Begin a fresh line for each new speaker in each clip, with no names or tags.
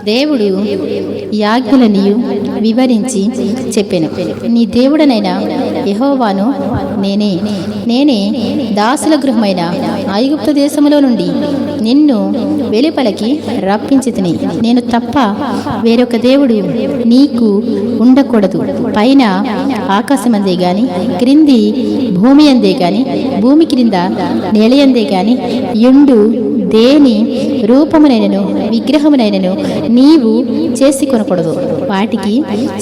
దేవుడు ఈ ఆజ్ఞలనియు వివరించి చెప్పెను. నీ దేవుడనైనా యెహోవాను నేనే దాసుల గృహమైన ఐగుప్తు దేశములో నుండి నిన్ను వెలుపలకి రప్పించితిని. నేను తప్ప వేరొక దేవుడు నీకు ఉండకూడదు. పైన ఆకాశమందే గాని, క్రింది భూమి అందే గాని, భూమి క్రింద నేలయందే గాని యుండు దేని రూపమునైనను విగ్రహమునైనను నీవు చేసి కొనకూడదు. వాటికి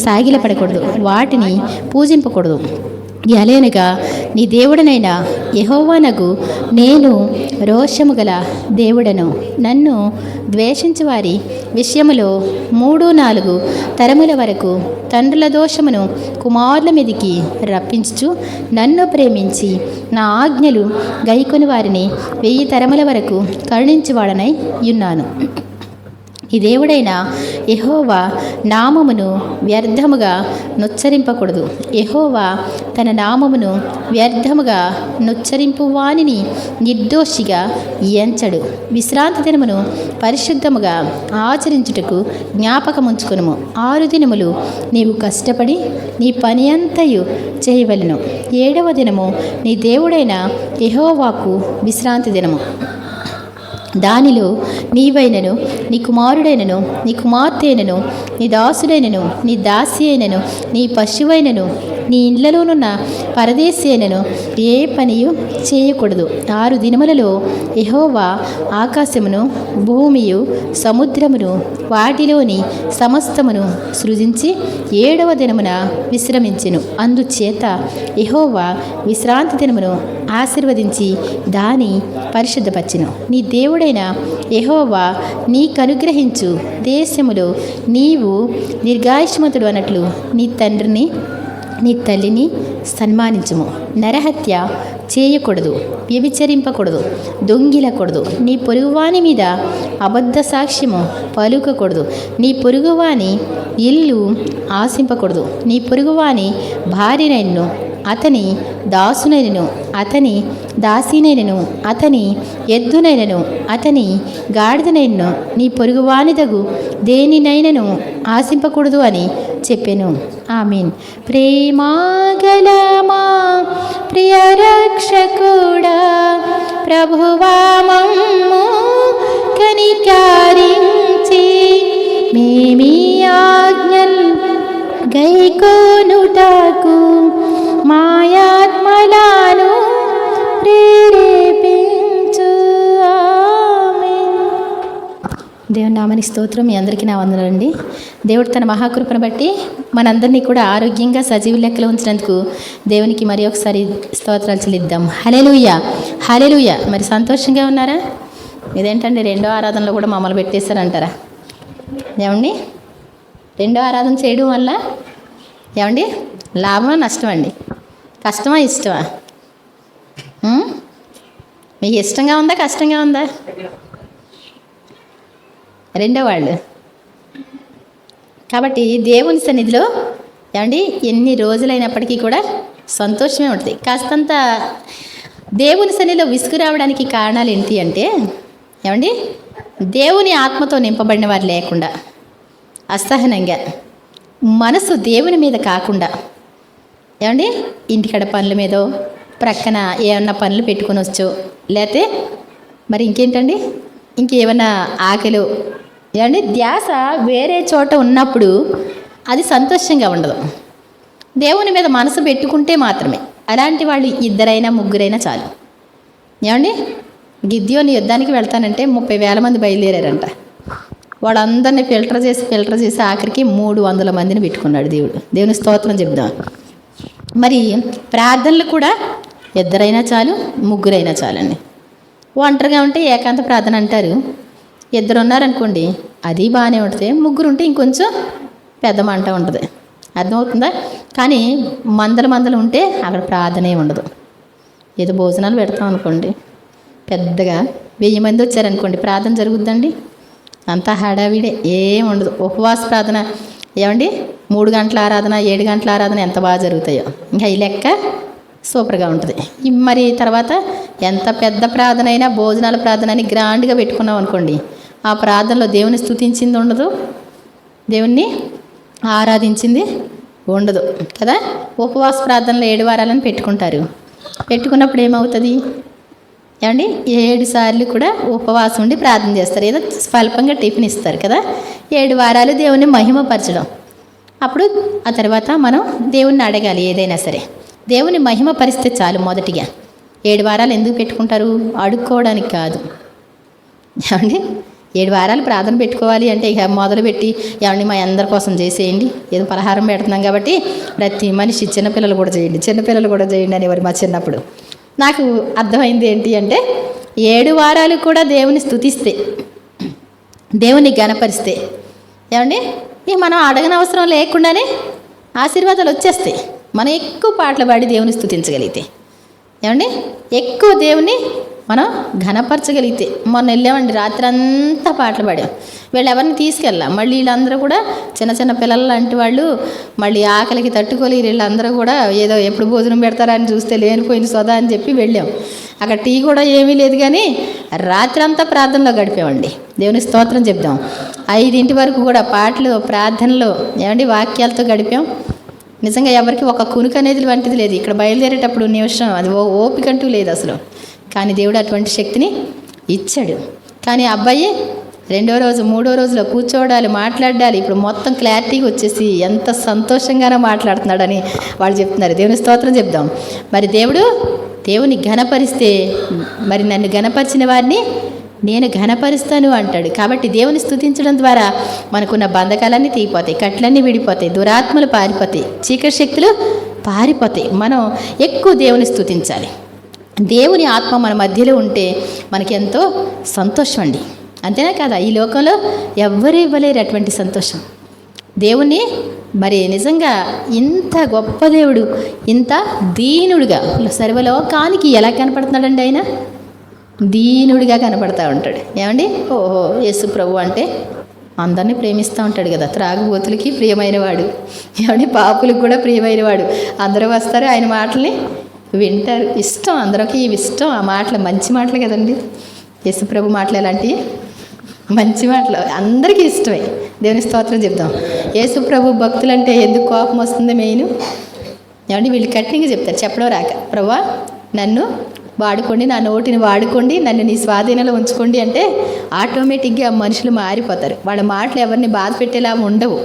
సాగిలపడకూడదు, వాటిని పూజింపకూడదు. ఎలయనగా నీ దేవుడనైన యెహోవానగు నేను రోషము గల దేవుడను. నన్ను ద్వేషించు వారి విషయములో 3-4 తరముల వరకు తండ్రుల దోషమును కుమారుల మీదికి రప్పించుచు, నన్ను ప్రేమించి నా ఆజ్ఞలు గైకొని వారిని 1000 తరముల వరకు కరుణించువాడనై ఉన్నాను. ఈ దేవుడైన యెహోవా నామమును వ్యర్థముగా నుచ్చరింపకూడదు. యెహోవా తన నామమును వ్యర్థముగా నుచ్చరింపు వానిని నిర్దోషిగా ఎంచడు. విశ్రాంతి దినమును పరిశుద్ధముగా ఆచరించుటకు జ్ఞాపకముంచుకొనుము. 6 దినములు నీవు కష్టపడి నీ పని అంతయు చేయవలెను. 7వ దినము నీ దేవుడైన యెహోవాకు విశ్రాంతి దినము. దానిలో నీవైనను, నీ కుమారుడైనను, నీ కుమార్తె అయినను, నీ దాసుడైనను, నీ దాసి అయినను, నీ పశువైనను, నీ ఇండ్లలోనున్న పరదేశి అయినను ఏ పనియు చేయకూడదు. 6 దినములలో యెహోవా ఆకాశమును, భూమియు, సముద్రమును, వాటిలోని సమస్తమును సృజించి 7వ దినమున విశ్రమించెను. అందుచేత యెహోవా విశ్రాంతి దినమును ఆశీర్వదించి దాని పరిశుద్ధపరచెను. నీ దేవుడైన యెహోవా నీకనుగ్రహించు దేశములో నీవు దీర్ఘాయుష్మంతుడు అన్నట్లు నీ తండ్రిని నీ తల్లిని సన్మానించుము. నరహత్య చేయకూడదు, వ్యభిచరింపకూడదు, దొంగిలకూడదు, నీ పొరుగువాని మీద అబద్ధ సాక్ష్యము పలుకకూడదు, నీ పొరుగువాని ఇల్లు ఆశింపకూడదు, నీ పొరుగువాని భార్యనైనను, అతని దాసునైనను, అతని దాసీనైనను, అతని ఎద్దునైనను, అతని గాడిదనైనను, నీ పొరుగువానిదగు దేనినైనను ఆశింపకూడదు అని చెప్పెను. ఆమేన్. ప్రేమాగల మా ప్రియ రక్షకుడా, ప్రభువా మమ్ము కనికరించి మేమీ ఆజ్ఞల్ గైకొనుటకు మాయాత్మలను ప్రేరేపించు. ఆమేన్. దేవుని నామానికి స్తోత్రం. మీ అందరికీ నా వందనాలండి. దేవుడు తన మహాకృపను బట్టి మనందరినీ కూడా ఆరోగ్యంగా సజీవ లెక్కలో ఉంచినందుకు దేవునికి మరి ఒకసారి స్తోత్రాలు చెల్లిద్దాం. హల్లెలూయా, హల్లెలూయా. మరి సంతోషంగా ఉన్నారా? ఇదేంటండి 2వ ఆరాధనలో కూడా మమ్మల్ని పెట్టేశారంటారా? ఏమండి, 2వ ఆరాధన చేయడం వల్ల ఏమండి లాభమా నష్టమా అండి? కష్టమా ఇష్టమా? మీకు ఇష్టంగా ఉందా కష్టంగా ఉందా? 2వ వాళ్ళు కాబట్టి దేవుని సన్నిధిలో ఏమండి ఎన్ని రోజులైనప్పటికీ కూడా సంతోషమే ఉంటుంది. కాస్తంత దేవుని సన్నిధిలో విసుగు రావడానికి కారణాలు ఏంటి అంటే ఏమండి దేవుని ఆత్మతో నింపబడిన వారు లేకుండా, అసహనంగా, మనసు దేవుని మీద కాకుండా ఏమండి ఇంటికాడ పనుల మీదో ప్రక్కన ఏమన్నా పనులు పెట్టుకొని వచ్చో, లేకపోతే మరి ఇంకేంటండి ఇంకేమన్నా ఆకలి ఏమండి ధ్యాస వేరే చోట ఉన్నప్పుడు అది సంతోషంగా ఉండదు. దేవుని మీద మనసు పెట్టుకుంటే మాత్రమే. అలాంటి వాళ్ళు 2 3 చాలు. ఏమండి గిద్యోని యుద్ధానికి వెళ్తానంటే 30,000 మంది బయలుదేరారంట. వాళ్ళందరినీ ఫిల్టర్ చేసి ఆఖరికి 300 మందిని పెట్టుకున్నాడు దేవుడు. దేవుని స్తోత్రం చెప్దాం. మరి ప్రార్థనలు కూడా 2 చాలు, 3 చాలండి. ఒంటరిగా ఉంటే ఏకాంత ప్రార్థన అంటారు. 2 ఉన్నారనుకోండి అది బాగానే ఉంటుంది. 3 ఉంటే ఇంకొంచెం పెద్ద మంట ఉంటుంది. అర్థమవుతుందా? కానీ మందలు ఉంటే అక్కడ ప్రార్థనే ఉండదు. ఏదో భోజనాలు పెడతాం అనుకోండి, పెద్దగా 1000 మంది వచ్చారనుకోండి, ప్రార్థన జరుగుద్దండి? అంతా హడావిడే, ఏం ఉండదు. ఉపవాస ప్రార్థన ఏమండి 3 గంటల ఆరాధన, 7 గంటల ఆరాధన ఎంత బాగా జరుగుతాయో. ఇంకా ఈ లెక్క సూపర్గా ఉంటుంది. మరి తర్వాత ఎంత పెద్ద ప్రార్థన అయినా భోజనాల ప్రార్థన అని గ్రాండ్గా పెట్టుకున్నాం అనుకోండి, ఆ ప్రార్థనలో దేవుని స్తుతించింది ఉండదు, దేవుణ్ణి ఆరాధించింది ఉండదు కదా. ఉపవాస ప్రార్థనలు 7 వారాలను పెట్టుకుంటారు. పెట్టుకున్నప్పుడు ఏమవుతుంది ఏమండి? 7 సార్లు కూడా ఉపవాసం ఉండి ప్రార్థన చేస్తారు. ఏదో స్వల్పంగా టిఫిన్ ఇస్తారు కదా. 7 వారాలు దేవుని మహిమపరచడం. అప్పుడు ఆ తర్వాత మనం దేవుణ్ణి అడగాలి ఏదైనా సరే. దేవుని మహిమపరిస్తే చాలు. మొదటిగా 7 వారాలు ఎందుకు పెట్టుకుంటారు? అడుక్కోవడానికి కాదు ఏమండి. 7 వారాలు ప్రార్థన పెట్టుకోవాలి అంటే ఇక మొదలుపెట్టి ఏమండి మా అందరి కోసం చేసేయండి, ఏదో పలహారం పెడుతున్నాం కాబట్టి ప్రతి మనిషి చిన్నపిల్లలు కూడా చేయండి అనేవారు మా చిన్నప్పుడు. నాకు అర్థమైంది ఏంటి అంటే 7 వారాలు కూడా దేవుని స్తుతిస్తే, దేవుని ఘనపరిస్తే ఏమండి ఇక మనం అడగనవసరం లేకుండానే ఆశీర్వాదాలు వచ్చేస్తాయి. మనం ఎక్కువ పాటలు పాడి దేవుని స్తుతించగలిగితే ఏమండి, ఎక్కువ దేవుని మనం ఘనపరచగలిగితే. మొన్న వెళ్ళామండి, రాత్రి అంతా పాటలు పాడాం. వీళ్ళు ఎవరిని తీసుకెళ్ళాం. మళ్ళీ వీళ్ళందరూ కూడా చిన్న చిన్న పిల్లలు లాంటి వాళ్ళు, మళ్ళీ ఆకలికి తట్టుకోలేరు. వీళ్ళందరూ కూడా ఏదో ఎప్పుడు భోజనం పెడతారా అని చూస్తే లేనిపోయిన సోదా అని చెప్పి వెళ్ళాం. అక్కడ టీ కూడా ఏమీ లేదు, కానీ రాత్రి అంతా ప్రార్థనలో గడిపామండి. దేవుని స్తోత్రం చెప్దాం. 5 వరకు కూడా పాటలు ప్రార్థనలు ఏమండి వాక్యాలతో గడిపాం. నిజంగా ఎవరికి ఒక కునుక అనేది వంటిది లేదు. ఇక్కడ బయలుదేరేటప్పుడు నిమిషం అది ఓపిక అంటూ లేదు అసలు. కానీ దేవుడు అటువంటి శక్తిని ఇచ్చాడు. కానీ అబ్బాయి 2వ రోజు 3వ రోజులో కూర్చోవడాలి, మాట్లాడాలి. ఇప్పుడు మొత్తం క్లారిటీగా వచ్చేసి ఎంత సంతోషంగానో మాట్లాడుతున్నాడని వాళ్ళు చెప్తున్నారు. దేవుని స్తోత్రం చెప్దాం. మరి దేవుని ఘనపరిస్తే, మరి నన్ను ఘనపరిచిన వారిని నేను ఘనపరుస్తాను అంటాడు. కాబట్టి దేవుని స్తుతించడం ద్వారా మనకున్న బంధకాలన్నీ తీగిపోతాయి, కట్లన్నీ విడిపోతాయి, దురాత్మలు పారిపోతాయి, చీకటి శక్తులు పారిపోతాయి. మనం ఎక్కువ దేవుని స్తుతించాలి. దేవుని ఆత్మ మన మధ్యలో ఉంటే మనకి ఎంతో సంతోషం అండి. అంతేనా కదా? ఈ లోకంలో ఎవ్వరు ఇవ్వలేరు అటువంటి సంతోషం. దేవుణ్ణి మరి నిజంగా ఇంత గొప్ప దేవుడు, ఇంత దీనుడుగా సర్వలోకానికి ఎలా కనపడుతున్నాడండి? ఆయన దీనుడిగా కనపడతా ఉంటాడు. ఏమండి? ఓహో యేసు ప్రభు అంటే అందరినీ ప్రేమిస్తూ ఉంటాడు కదా. త్రాగుబోతులకి ప్రియమైనవాడు, ఏమండి పాపులకు కూడా ప్రియమైనవాడు. అందరూ వస్తారు, ఆయన మాటల్ని వింటారు. ఇష్టం, అందరికీ ఇష్టం ఆ మాటలు. మంచి మాటలు కదండి యేసు ప్రభు మాటలు. ఎలాంటివి మంచి మాటలు అందరికీ ఇష్టమే. దేవుని స్తోత్రం చెప్దాం. యేసు ప్రభు భక్తులంటే ఎందుకు కోపం వస్తుంది మెయిన్ ఏమండి? వీళ్ళు కఠినంగా చెప్తారు చెప్పడం రాక. ప్రభువా నన్ను వాడుకోండి, నా నోటిని వాడుకోండి, నన్ను నీ స్వాధీనంలో ఉంచుకోండి అంటే ఆటోమేటిక్గా మనుషులు మారిపోతారు. వాళ్ళ మాటలు ఎవరిని బాధ పెట్టేలా ఉండవు.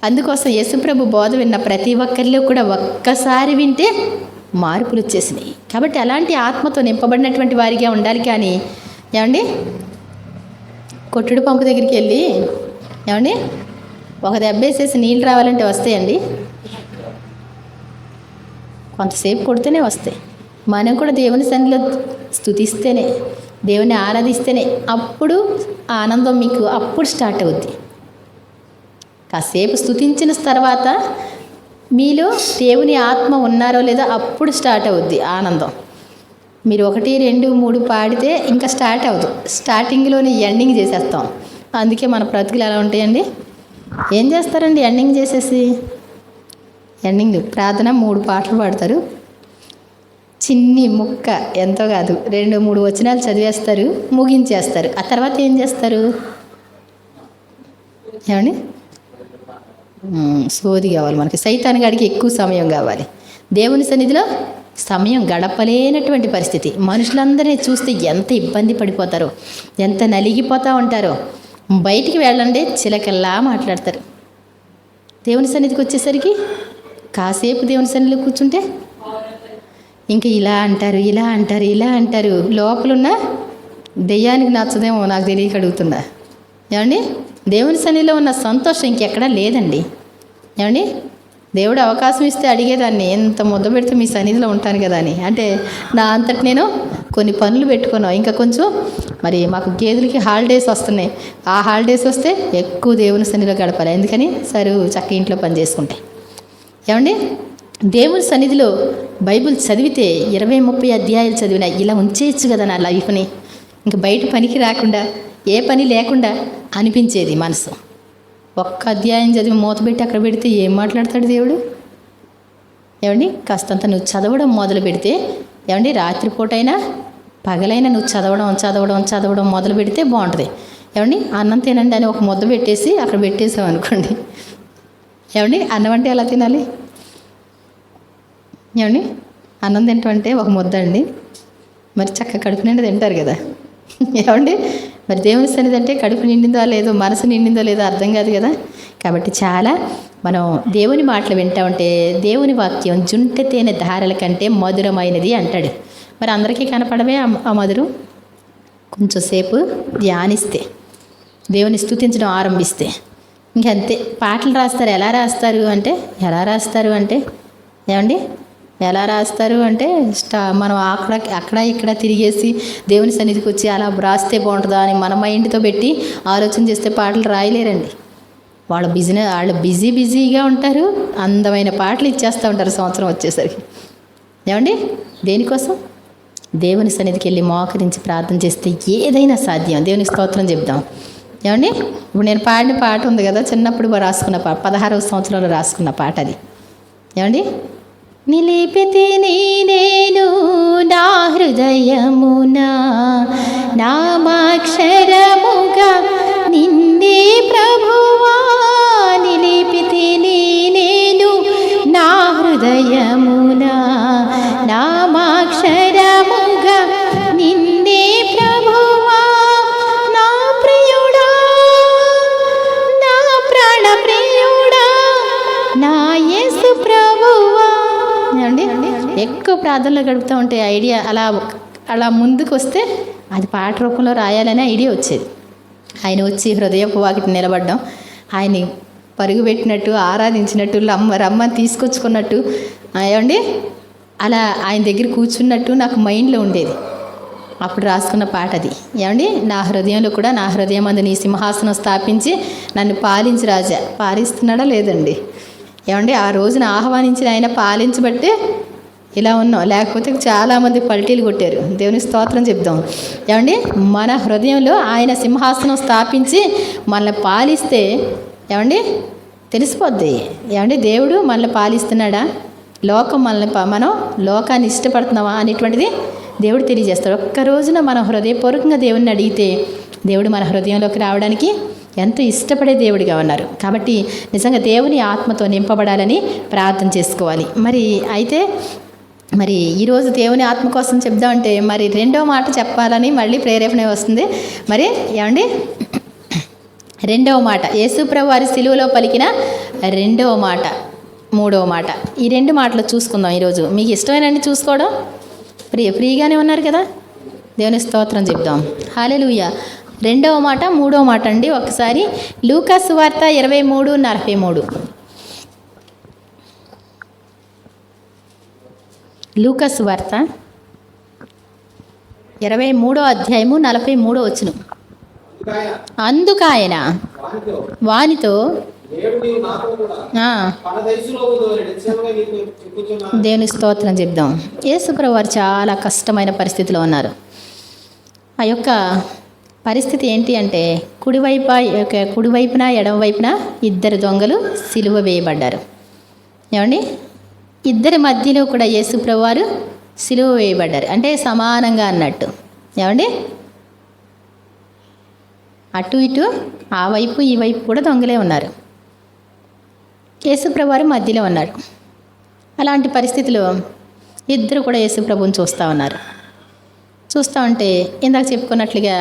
అందుకోసం యేసుప్రభు బోధ విన్న ప్రతి ఒక్కరిలో కూడా ఒక్కసారి వింటే మార్పులు వచ్చేసినాయి. కాబట్టి అలాంటి ఆత్మతో నింపబడినటువంటి వారిగా ఉండాలి. కానీ ఏమండి కొట్టుడు పంపు దగ్గరికి వెళ్ళి ఏమండి ఒక దెబ్బేసేసి నీళ్ళు రావాలంటే వస్తాయండి? కొంతసేపు కొడితేనే వస్తాయి. మనం కూడా దేవుని సన్నిధిలో స్తుతిస్తేనే, దేవుని ఆరాధిస్తేనే అప్పుడు ఆనందం మీకు అప్పుడు స్టార్ట్ అవుద్ది. కాసేపు స్తుతించిన తర్వాత మీలో దేవుని ఆత్మ ఉన్నారో లేదో అప్పుడు స్టార్ట్ అవుద్ది ఆనందం. మీరు 1, 2, 3 పాడితే ఇంకా స్టార్ట్ అవ్వదు. స్టార్టింగ్లోనే ఎండింగ్ చేసేస్తాం. అందుకే మన బ్రతుకులు ఎలా ఉంటాయండి? ఏం చేస్తారండి ఎండింగ్ చేసేసి? ఎండింగ్ ప్రార్థన 3 పాటలు పాడతారు, చిన్ని ముక్క ఎంతో కాదు 2, 3 వచనాలు చదివేస్తారు, ముగించేస్తారు. ఆ తర్వాత ఏం చేస్తారు ఏమండి? సోది కావాలి మనకి. సైతాన్ గాడికి ఎక్కువ సమయం కావాలి. దేవుని సన్నిధిలో సమయం గడపలేనటువంటి పరిస్థితి. మనుషులందరినీ చూస్తే ఎంత ఇబ్బంది పడిపోతారో, ఎంత నలిగిపోతూ ఉంటారో. బయటికి వెళ్ళండి చిలకల్లా మాట్లాడతారు. దేవుని సన్నిధికి వచ్చేసరికి కాసేపు దేవుని సన్నిధిలో కూర్చుంటే ఇంకా ఇలా అంటారు, ఇలా అంటారు, ఇలా అంటారు. లోపలున్న దెయ్యానికి నచ్చదేమో నాకు తెలియక అడుగుతున్నా. ఏమండి? దేవుని సన్నిధిలో ఉన్న సంతోషం ఇంకెక్కడా లేదండి. ఏమండి? దేవుడు అవకాశం ఇస్తే అడిగేదాన్ని, ఎంత ముద్ద పెడితే మీ సన్నిధిలో ఉంటాను కదా అని. అంటే నా అంతటి నేను కొన్ని పనులు పెట్టుకున్నాను. ఇంకా కొంచెం మరి మాకు గేదెలకి హాలిడేస్ వస్తున్నాయి. ఆ హాలిడేస్ వస్తే ఎక్కువ దేవుని సన్నిధిలో గడపాలి. ఎందుకని చక్క ఇంట్లో పని చేసుకుంటాయి. ఏమండి? దేవుని సన్నిధిలో బైబిల్ చదివితే 20-30 అధ్యాయాలు చదివినా ఇలా ఉంచేయచ్చు కదా నా లైఫ్ని, ఇంకా బయట పనికి రాకుండా ఏ పని లేకుండా అనిపించేది మనసు. ఒక్క అధ్యాయం చదివి మూతపెట్టి అక్కడ పెడితే ఏం మాట్లాడతాడు దేవుడు? ఏమండి? కాస్తంత నువ్వు చదవడం మొదలు పెడితే, ఏమండి రాత్రిపూటైనా పగలైనా నువ్వు చదవడం మొదలు పెడితే బాగుంటుంది. ఏమండి అన్నం తినండి అని ఒక ముద్ద పెట్టేసి అక్కడ పెట్టేసాం అనుకోండి, ఏమండి అన్నం అంటే ఎలా తినాలి? ఏమండి అన్నం తింటాం అంటే ఒక ముద్ద అండి, మరి చక్కగా కడుపు నిండా తింటారు కదా. ఏమండి మరి దేవుని సన్నిధి అంటే కడుపు నిండిందో లేదో, మనసు నిండిందో లేదో అర్థం కాదు కదా. కాబట్టి చాలా మనం దేవుని మాటలు వింటా ఉంటే దేవుని వాక్యం జుంటె తేనె ధారల కంటే మధురమైనది అంటాడు. మరి అందరికీ కనపడమే ఆ మధురం. కొంచెం సేపు ధ్యానిస్తే, దేవుని స్తుతించడం ఆరంభిస్తే ఇంకంతే. పాటలు రాస్తారు, ఎలా రాస్తారు అంటే ఏమండి ఎలా రాస్తారు అంటే మనం అక్కడ ఇక్కడ తిరిగేసి దేవుని సన్నిధికి వచ్చి అలా రాస్తే బాగుంటుందా అని మన మైండ్తో పెట్టి ఆలోచన చేస్తే పాటలు రాయలేరండి. వాళ్ళు బిజీగా ఉంటారు, అందమైన పాటలు ఇచ్చేస్తూ ఉంటారు సంవత్సరం వచ్చేసరికి. ఏమండి దేనికోసం? దేవుని సన్నిధికి వెళ్ళి మోకరించి ప్రార్థన చేస్తే ఏదైనా సాధ్యం. దేవునికి స్తోత్రం చెప్దాం. ఏమండి ఇప్పుడు నేను పాడిన పాట ఉంది కదా, చిన్నప్పుడు రాసుకున్న పాట, 16వ సంవత్సరంలో రాసుకున్న పాట అది. ఏమండి నిలిపితిని నేను నా హృదయమున నామాక్షరముగా నిన్నే ప్రభువా, నిలిపితిని నేను నా హృదయమున నామాక్షరముగా నిన్నే ప్రభువా, నా ప్రియుడా నా ప్రాణ ప్రియుడా నా యేసు ప్రభువా. ఏమండి ఎక్కువ ప్రార్థనలో గడుపుతూ ఉంటే ఐడియా అలా ముందుకు వస్తే అది పాట రూపంలో రాయాలనే ఐడియా వచ్చేది. ఆయన వచ్చి హృదయపు వాకిటి నిలబడ్డం, ఆయన్ని పరుగు పెట్టినట్టు, ఆరాధించినట్టు, రమ్మని తీసుకొచ్చుకున్నట్టు, ఏమండి అలా ఆయన దగ్గర కూర్చున్నట్టు నాకు మైండ్లో ఉండేది. అప్పుడు రాసుకున్న పాట అది. ఏమండి నా హృదయంలో కూడా, నా హృదయం అందు నీ సింహాసనం స్థాపించి నన్ను పాలించి రాజా. పాలిస్తున్నాడా లేదండి? ఏమండి ఆ రోజున ఆహ్వానించిన ఆయన పాలించబట్టే ఇలా ఉన్నాం, లేకపోతే చాలామంది పల్టీలు కొట్టారు. దేవుని స్తోత్రం చెప్దాం. ఏమండి మన హృదయంలో ఆయన సింహాసనం స్థాపించి మనల్ని పాలిస్తే ఏమండి తెలిసిపోద్ది. ఏమండి దేవుడు మనల్ని పాలిస్తున్నాడా, లోకం మనం లోకాన్ని ఇష్టపడుతున్నావా అనేటువంటిది దేవుడు తెలియజేస్తాడు. ఒక్క రోజున మనం హృదయపూర్వకంగా దేవుడిని అడిగితే దేవుడు మన హృదయంలోకి రావడానికి ఎంతో ఇష్టపడే దేవుడిగా ఉన్నారు. కాబట్టి నిజంగా దేవుని ఆత్మతో నింపబడాలని ప్రార్థన చేసుకోవాలి. మరి ఈరోజు దేవుని ఆత్మ కోసం చెప్దామంటే మరి రెండో మాట చెప్పాలని మళ్ళీ ప్రేరేపణ వస్తుంది. మరి ఏమండి రెండవ మాట యేసుప్రభు వారి సిలువలో పలికిన రెండవ మాట, మూడవ మాట, ఈ రెండు మాటలు చూసుకుందాం ఈరోజు. మీకు ఇష్టమేనండి చూసుకోవడం? ఫ్రీగానే ఉన్నారు కదా. దేవుని స్తోత్రం చెప్దాం. హల్లెలూయా. రెండవ మాట, మూడవ మాట అండి. ఒకసారి లూకా సువార్త 23:43. లూకా సువార్త 23:43 అందుకాయన వానితో దేవుని స్తోత్రం చెప్దాం. యేసుప్రభు వారు చాలా కష్టమైన పరిస్థితిలో ఉన్నారు. ఆ యొక్క పరిస్థితి ఏంటి అంటే కుడివైపున ఎడమవైపున ఇద్దరు దొంగలు సిలువ వేయబడ్డారు. ఏమండి ఇద్దరి మధ్యలో కూడా యేసుప్రభు వారు సిలువ వేయబడ్డారు, అంటే సమానంగా అన్నట్టు. ఏమండి అటు ఇటు ఆ వైపు ఈ వైపు కూడా దొంగలే ఉన్నారు. యేసుప్రభు వారు మధ్యలో ఉన్నారు. అలాంటి పరిస్థితిలో ఇద్దరు కూడా యేసుప్రభుని చూస్తూ ఉన్నారు. చూస్తూ ఉంటే ఇందాక చెప్పుకున్నట్లుగా,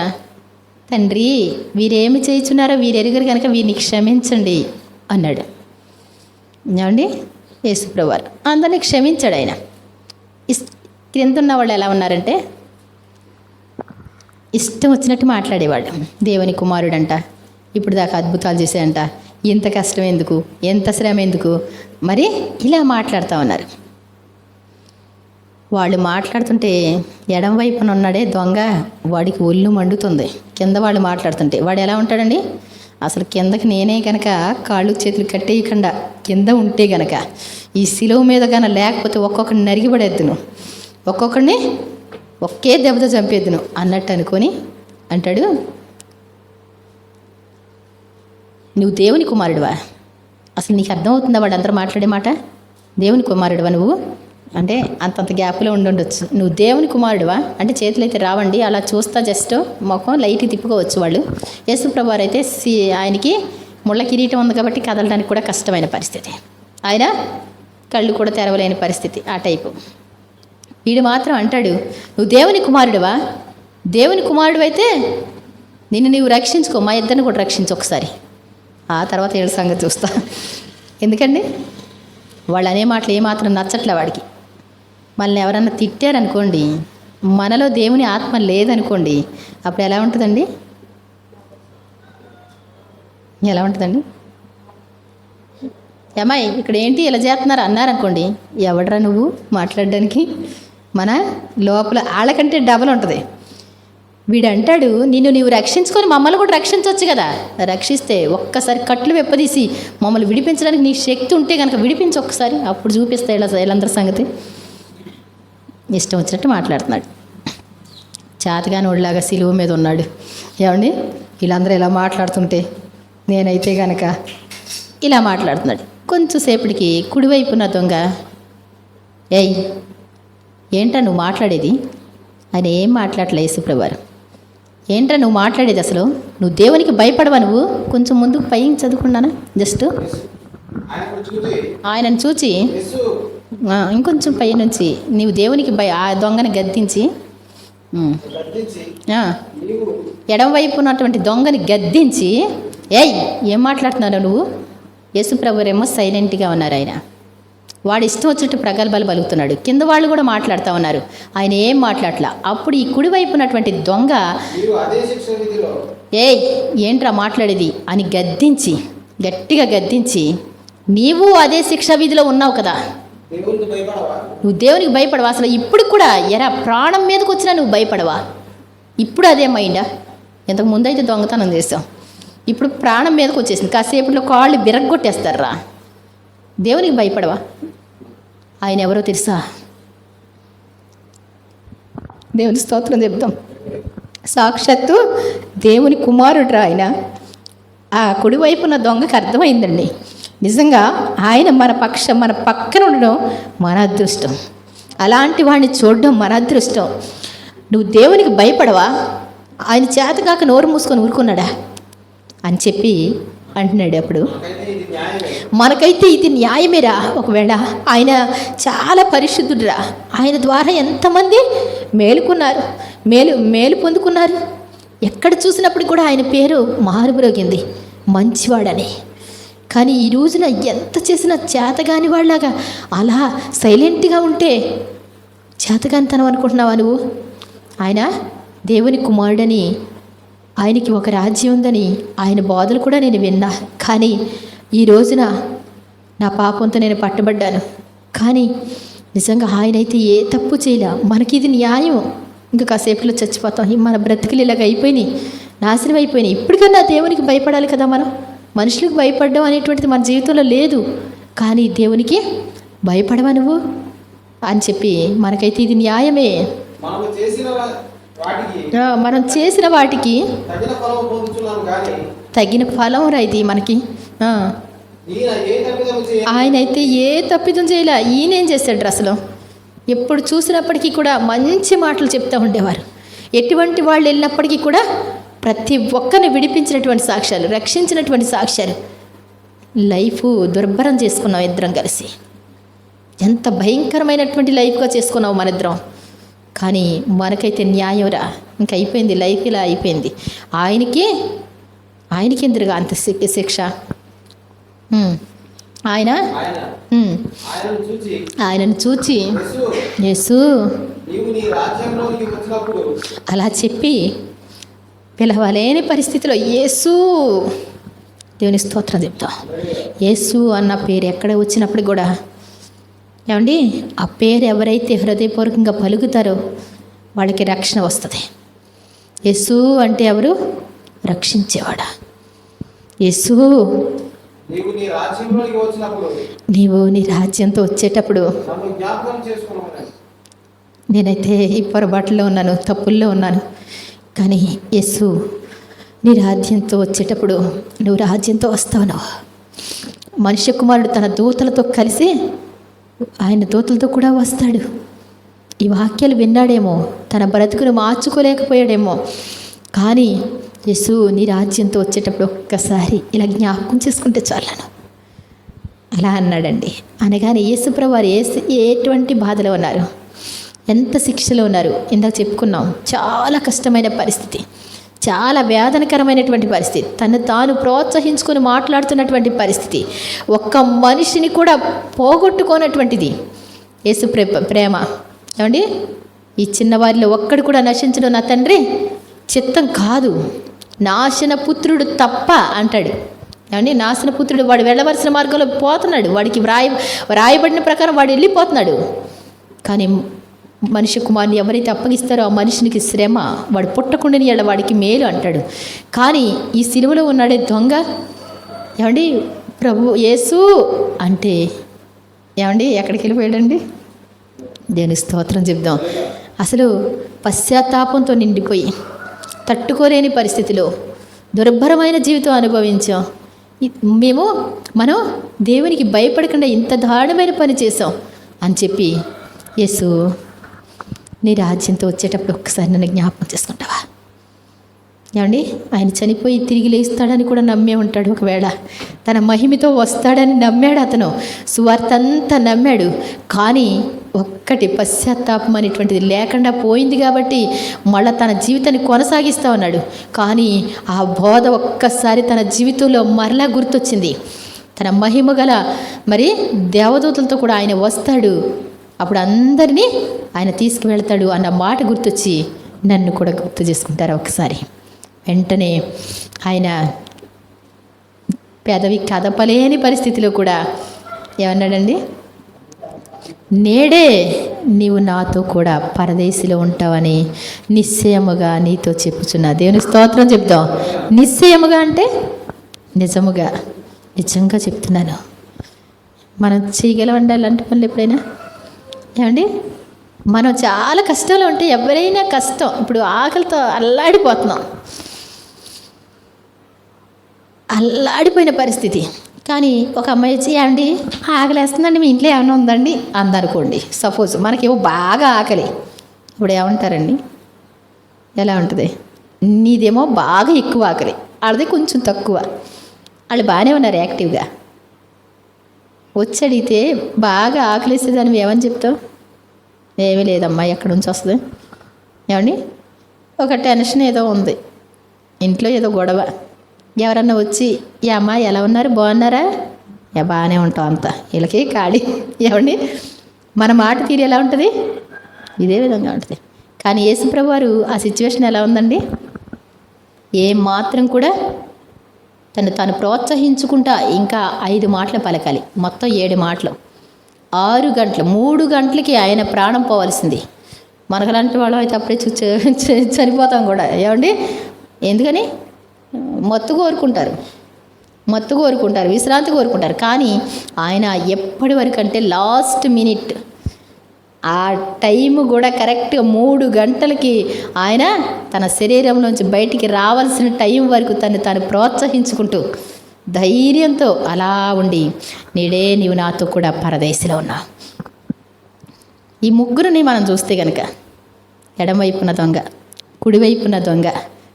తండ్రి వీరేమి చేయుచున్నారో వీరెరుగరు కనుక వీరిని క్షమించండి అన్నాడు. ఏమండి యేసుప్రభు వారు అందరినీ క్షమించాడు. ఆయన క్రిందున్న వాళ్ళు ఎలా ఉన్నారంటే ఇష్టం వచ్చినట్టు మాట్లాడేవాడు. దేవుని కుమారుడంట, ఇప్పుడు దాకా అద్భుతాలు చేశాడంట, ఇంత కష్టం ఎందుకు, ఎంత శ్రమ ఎందుకు, మరి ఇలా మాట్లాడుతూ ఉన్నారు. వాళ్ళు మాట్లాడుతుంటే ఎడం వైపున ఉన్నాడే దొంగ, వాడికి ఒళ్ళు మండుతుంది. కింద వాళ్ళు మాట్లాడుతుంటే వాడు ఎలా ఉంటాడండి, అసలు కిందకి నేనే కనుక కాళ్ళు చేతులు కట్టేయకుండా కింద ఉంటే గనక ఈ సిలువ మీద కన్నా లేకపోతే ఒక్కొక్కడిని నరిగిపడేద్దును, ఒక్కొక్కడిని ఒకే దెబ్బతో చంపేద్దును అన్నట్టు అనుకొని అంటాడు, నువ్వు దేవుని కుమారుడివా? అసలు నీకు అర్థమవుతుందా వాడు అందరూ మాట్లాడే మాట? దేవుని కుమారుడివా నువ్వు? అంటే అంతంత గ్యాప్లో ఉండొచ్చు. నువ్వు దేవుని కుమారుడువా అంటే చేతులు అయితే రావండి, అలా చూస్తా జస్ట్ ముఖం లైట్కి తిప్పుకోవచ్చు వాళ్ళు. యేసుప్రభు వారు అయితే ఆయనకి ముళ్ళ కిరీటం ఉంది కాబట్టి కదలడానికి కూడా కష్టమైన పరిస్థితి, ఆయన కళ్ళు కూడా తెరవలేని పరిస్థితి, ఆ టైపు. వీడు మాత్రం అంటాడు, నువ్వు దేవుని కుమారుడువా? దేవుని కుమారుడు అయితే నిన్ను నీవు రక్షించుకో, మా ఇద్దరిని కూడా రక్షించు ఒకసారి, ఆ తర్వాత ఏడు సంగతి చూస్తా. ఎందుకండి వాళ్ళు అనే మాటలు ఏమాత్రం నచ్చట్లే వాడికి. మనల్ని ఎవరన్నా తిట్టారనుకోండి, మనలో దేవుని ఆత్మ లేదనుకోండి, అప్పుడు ఎలా ఉంటుందండి? ఎలా ఉంటుందండి? ఏమాయి ఇక్కడ ఏంటి ఇలా చేస్తున్నారు అన్నారనుకోండి, ఎవడరా నువ్వు మాట్లాడడానికి? మన లోపల వాళ్ళకంటే డబల్ ఉంటుంది. వీడు అంటాడు, నిన్ను నీవు రక్షించుకొని మమ్మల్ని కూడా రక్షించవచ్చు కదా, రక్షిస్తే ఒక్కసారి కట్లు వెప్పదీసి మమ్మల్ని విడిపించడానికి నీ శక్తి ఉంటే కనుక విడిపించి ఒక్కసారి, అప్పుడు చూపిస్తాయి వీళ్ళందరి సంగతి. ఇష్టం వచ్చినట్టు మాట్లాడుతున్నాడు, చేతగాని ఒళ్ళలాగా సిలువ మీద ఉన్నాడు. ఏమండి వీళ్ళందరూ ఇలా మాట్లాడుతుంటే నేనైతే కనుక ఇలా మాట్లాడుతున్నాడు. కొంచెం సేపటికి కుడివైపున దొంగ, ఏయ్ ఏంట్రా నువ్వు మాట్లాడేది? ఆయన ఏం మాట్లాడలే. యేసుప్రభువారు, ఏంట్రా నువ్వు మాట్లాడేది అసలు? నువ్వు దేవునికి భయపడవా? నువ్వు కొంచెం ముందుకు పై చదువుకున్నానా జస్ట్ ఆయనను చూచి ఇంకొంచెం పై నుంచి నీవు దేవునికి ఆ దొంగని గద్దించి, ఎడమవైపు ఉన్నటువంటి దొంగని గద్దించి, ఏయ్ ఏం మాట్లాడుతున్నావు నువ్వు? యేసుప్రభువారేమో సైలెంట్గా ఉన్నారు. ఆయన వాడు ఇష్టం వచ్చినట్టు ప్రగల్భాలు పలుకుతున్నాడు. కింద వాళ్ళు కూడా మాట్లాడుతూ ఉన్నారు, ఆయన ఏం మాట్లాడలా. అప్పుడు ఈ కుడివైపు ఉన్నటువంటి దొంగ, ఏయ్ ఏంట్రా మాట్లాడేది అని గద్దించి, గట్టిగా గద్దించి, నీవు అదే శిక్షా విధిలో ఉన్నావు కదా, నువ్వు దేవునికి భయపడవా? అసలు ఇప్పుడు కూడా ఎరా ప్రాణం మీదకి వచ్చినా నువ్వు భయపడవా? ఇప్పుడు అదే మైండా? ఇంతకు ముందు అయితే దొంగతనం చేస్తాం, ఇప్పుడు ప్రాణం మీదకి వచ్చేసింది. కాసేపట్లో కాళ్ళు బిరగ్గొట్టేస్తారా? దేవునికి భయపడవా? ఆయన ఎవరో తెలుసా? దేవుని స్తోత్రం చెప్తాం. సాక్షాత్తు దేవుని కుమారుడు ఆయన. ఆ కుడివైపున దొంగకి అర్థమైందండి, నిజంగా ఆయన మన పక్కన ఉండడం మన అదృష్టం, అలాంటి వాడిని చూడడం మన అదృష్టం. నువ్వు దేవునికి భయపడవా? ఆయన చేతకాక నోరు మూసుకొని ఊరుకున్నాడా అని చెప్పి అంటున్నాడు. అప్పుడు మనకైతే ఇది న్యాయమేరా? ఒకవేళ ఆయన చాలా పరిశుద్ధుడురా, ఆయన ద్వారా ఎంతమంది మేలుకున్నారు, మేలు పొందుకున్నారు. ఎక్కడ చూసినప్పుడు కూడా ఆయన పేరు మారుమ్రోగింది, మంచివాడని. కానీ ఈ రోజున ఎంత చేసినా చేతగాని వాళ్ళగా అలా సైలెంట్గా ఉంటే చేతగానితనం అనుకుంటున్నావా నువ్వు? ఆయన దేవుని కుమారుడని, ఆయనకి ఒక రాజ్యం ఉందని ఆయన బోధలు కూడా నేను విన్నా. కానీ ఈ రోజున నా పాపంతో నేను పట్టబడ్డాను. కానీ నిజంగా ఆయనైతే ఏ తప్పు చేయలే. మనకి ఇది న్యాయం. ఇంకా కాసేపులో చచ్చిపోతాం. మన బ్రతుకులు ఇలాగ అయిపోయినాయి, నాశనం అయిపోయినాయి. ఇప్పటికన్నా దేవునికి భయపడాలి కదా మనం. మనుషులకు భయపడడం అనేటువంటిది మన జీవితంలో లేదు. కానీ దేవునికి భయపడవా నువ్వు అని చెప్పి మనకైతే ఇది న్యాయమే. మనం చేసిన వాటికి తగిన ఫలం రా ఇది మనకి. ఆయన అయితే ఏ తప్పిదం చేయలే. ఈయనేం చేశాడు అసలు? ఎప్పుడు చూసినప్పటికీ కూడా మంచి మాటలు చెప్తూ ఉండేవారు. ఎటువంటి వాళ్ళు వెళ్ళినప్పటికీ కూడా ప్రతి ఒక్కరిని విడిపించినటువంటి సాక్ష్యాలు, రక్షించినటువంటి సాక్ష్యాలు. లైఫ్ దుర్భరం చేసుకున్నాం ఇద్దరం కలిసి. ఎంత భయంకరమైనటువంటి లైఫ్గా చేసుకున్నావు మన ఇద్దరం. కానీ మనకైతే న్యాయం రా, ఇంక అయిపోయింది లైఫ్, ఇలా అయిపోయింది. ఆయనకి ఎందురుగా అంత శిక్ష? ఆయనను చూచి యేసు అలా చెప్పి పిలవలేని పరిస్థితిలో యేసు, దేవుని స్తోత్రం చెప్తాం. యేసు అన్న పేరు ఎక్కడ వచ్చినప్పుడు కూడా ఏమండి, ఆ పేరు ఎవరైతే హృదయపూర్వకంగా పలుకుతారో వాళ్ళకి రక్షణ వస్తుంది. యేసు అంటే ఎవరు? రక్షించేవాడా. యేసు నీవు నీ రాజ్యంతో వచ్చేటప్పుడు, నేనైతే ఈ పొరపాటులో ఉన్నాను, తప్పుల్లో ఉన్నాను. కానీ యేసు నీ రాజ్యంతో వచ్చేటప్పుడు నువ్వు రాజ్యంతో వస్తావు. మనుష్య కుమారుడు తన దూతలతో కలిసి ఆయన దూతలతో కూడా వస్తాడు. ఈ వాక్యాలు విన్నాడేమో, తన బ్రతుకును మార్చుకోలేకపోయాడేమో. కానీ యేసు నీ రాజ్యంతో వచ్చేటప్పుడు ఒక్కసారి ఇలా జ్ఞాపకం చేసుకుంటే చాలను అలా అన్నాడండి. అనగానే యేసుప్రభు వారు ఎటువంటి బాధలో ఉన్నారు, ఎంత శిక్షలో ఉన్నారు. ఇందాక చెప్పుకున్నాం, చాలా కష్టమైన పరిస్థితి, చాలా వేదనకరమైనటువంటి పరిస్థితి, తను తాను ప్రోత్సహించుకొని మాట్లాడుతున్నటువంటి పరిస్థితి, ఒక్క మనిషిని కూడా పోగొట్టుకోనటువంటిది యేసు ప్రేమ. ఏమండి, ఈ చిన్నవారిలో ఒక్కడు కూడా నశించడం నా తండ్రి చిత్తం కాదు, నాశన పుత్రుడు తప్ప అంటాడు. ఏమండి, నాశన పుత్రుడు వాడు వెళ్ళవలసిన మార్గంలో పోతున్నాడు, వాడికి వ్రాయబడిన ప్రకారం వాడు వెళ్ళిపోతున్నాడు. కానీ మనిషి కుమారుని ఎవరైతే అప్పగిస్తారో ఆ మనిషినికి శ్రమ, వాడు పుట్టకుండాని ఎడ వాడికి మేలు అంటాడు. కానీ ఈ సిలువలో ఉన్నాడే దొంగ, ఏమండి ప్రభు యేసు అంటే ఏమండి ఎక్కడికి వెళ్ళిపోయాడండి? దేవుని స్తోత్రం చెప్దాం. అసలు పశ్చాత్తాపంతో నిండిపోయి తట్టుకోలేని పరిస్థితిలో దుర్భరమైన జీవితం అనుభవించాం. మనం దేవునికి భయపడకుండా ఇంత దారుణమైన పని చేసాం అని చెప్పి యేసు నీ రాజ్యంతో వచ్చేటప్పుడు ఒక్కసారి నన్ను జ్ఞాపకం చేసుకుంటావా? ఏమండి, ఆయన చనిపోయి తిరిగి లేస్తాడని కూడా నమ్మే ఉంటాడు. ఒకవేళ తన మహిమతో వస్తాడని నమ్మాడు, అతను సువార్త అంతా నమ్మాడు. కానీ ఒక్కటి పశ్చాత్తాపం అనేటువంటిది లేకుండా పోయింది కాబట్టి మళ్ళీ తన జీవితాన్ని కొనసాగిస్తూ ఉన్నాడు. కానీ ఆ బోధ ఒక్కసారి తన జీవితంలో మరలా గుర్తొచ్చింది. తన మహిమ గల మరి దేవదూతలతో కూడా ఆయన వస్తాడు, అప్పుడు అందరినీ ఆయన తీసుకువెళ్తాడు అన్న మాట గుర్తొచ్చి నన్ను కూడా గుర్తు చేసుకుంటారు ఒకసారి. వెంటనే ఆయన పెదవి కదపలేని పరిస్థితిలో కూడా ఏమన్నాడండి? నేడే నీవు నాతో కూడా పరదేశిలో ఉంటావని నిశ్చయముగా నీతో చెప్పుచున్నా. దేవుని స్తోత్రం చెప్దాం. నిశ్చయముగా అంటే నిజముగా, నిజంగా చెప్తున్నాను. మనం చేయగలమండి అలాంటి పనులు ఎప్పుడైనా? ఏమండి, మనం చాలా కష్టంలో ఉంటే ఎవరైనా కష్టం, ఇప్పుడు ఆకలితో అల్లాడిపోయిన పరిస్థితి. కానీ ఒక అమ్మాయి వచ్చి ఏమండి ఆకలేస్తుందండి, మీ ఇంట్లో ఏమైనా ఉందండి అందనుకోండి. సపోజ్ మనకేమో బాగా ఆకలి, ఇప్పుడు ఏమంటారండి? ఎలా ఉంటుంది? నీదేమో బాగా ఎక్కువ ఆకలి, వాళ్ళది కొంచెం తక్కువ. వాళ్ళు బాగానే ఉన్నారు యాక్టివ్గా. వచ్చి అడిగితే బాగా ఆకలిస్తుంది నువ్వు ఏమని చెప్తావు? ఏమీ లేదమ్మా, ఎక్కడి నుంచి వస్తుంది? ఏమండి, ఒక టెన్షన్ ఏదో ఉంది ఇంట్లో, ఏదో గొడవ. ఎవరన్నా వచ్చి ఏ అమ్మా ఎలా ఉన్నారు, బాగున్నారా? బాగానే ఉంటాం అంతా, వీళ్ళకి ఖాళీ. ఏమండి, మన మాట తీరు ఎలా ఉంటుంది? ఇదే విధంగా ఉంటుంది. కానీ యేసుప్రభు వారు ఆ సిచ్యువేషన్ ఎలా ఉందండి? ఏం మాత్రం కూడా తాను ప్రోత్సహించుకుంటా ఇంకా 5 మాటలు పలకాలి, మొత్తం 7 మాటలు. 6 గంటలు, 3 గంటలకి ఆయన ప్రాణం పోవాల్సింది. మనకలాంటి వాళ్ళం అయితే అప్పుడే చనిపోతాం కూడా. ఏమండి, ఎందుకని? మత్తు కోరుకుంటారు, విశ్రాంతి కోరుకుంటారు. కానీ ఆయన ఎప్పటి వరకు అంటే లాస్ట్ మినిట్, ఆ టైము కూడా కరెక్ట్గా 3 గంటలకి ఆయన తన శరీరంలోంచి బయటికి రావాల్సిన టైం వరకు తాను ప్రోత్సహించుకుంటూ ధైర్యంతో అలా ఉండి నేడే నీవు నాతో కూడా పరదేశిలో ఉన్నావు. ఈ ముగ్గురిని మనం చూస్తే కనుక ఎడమవైపున దొంగ, కుడివైపున దొంగ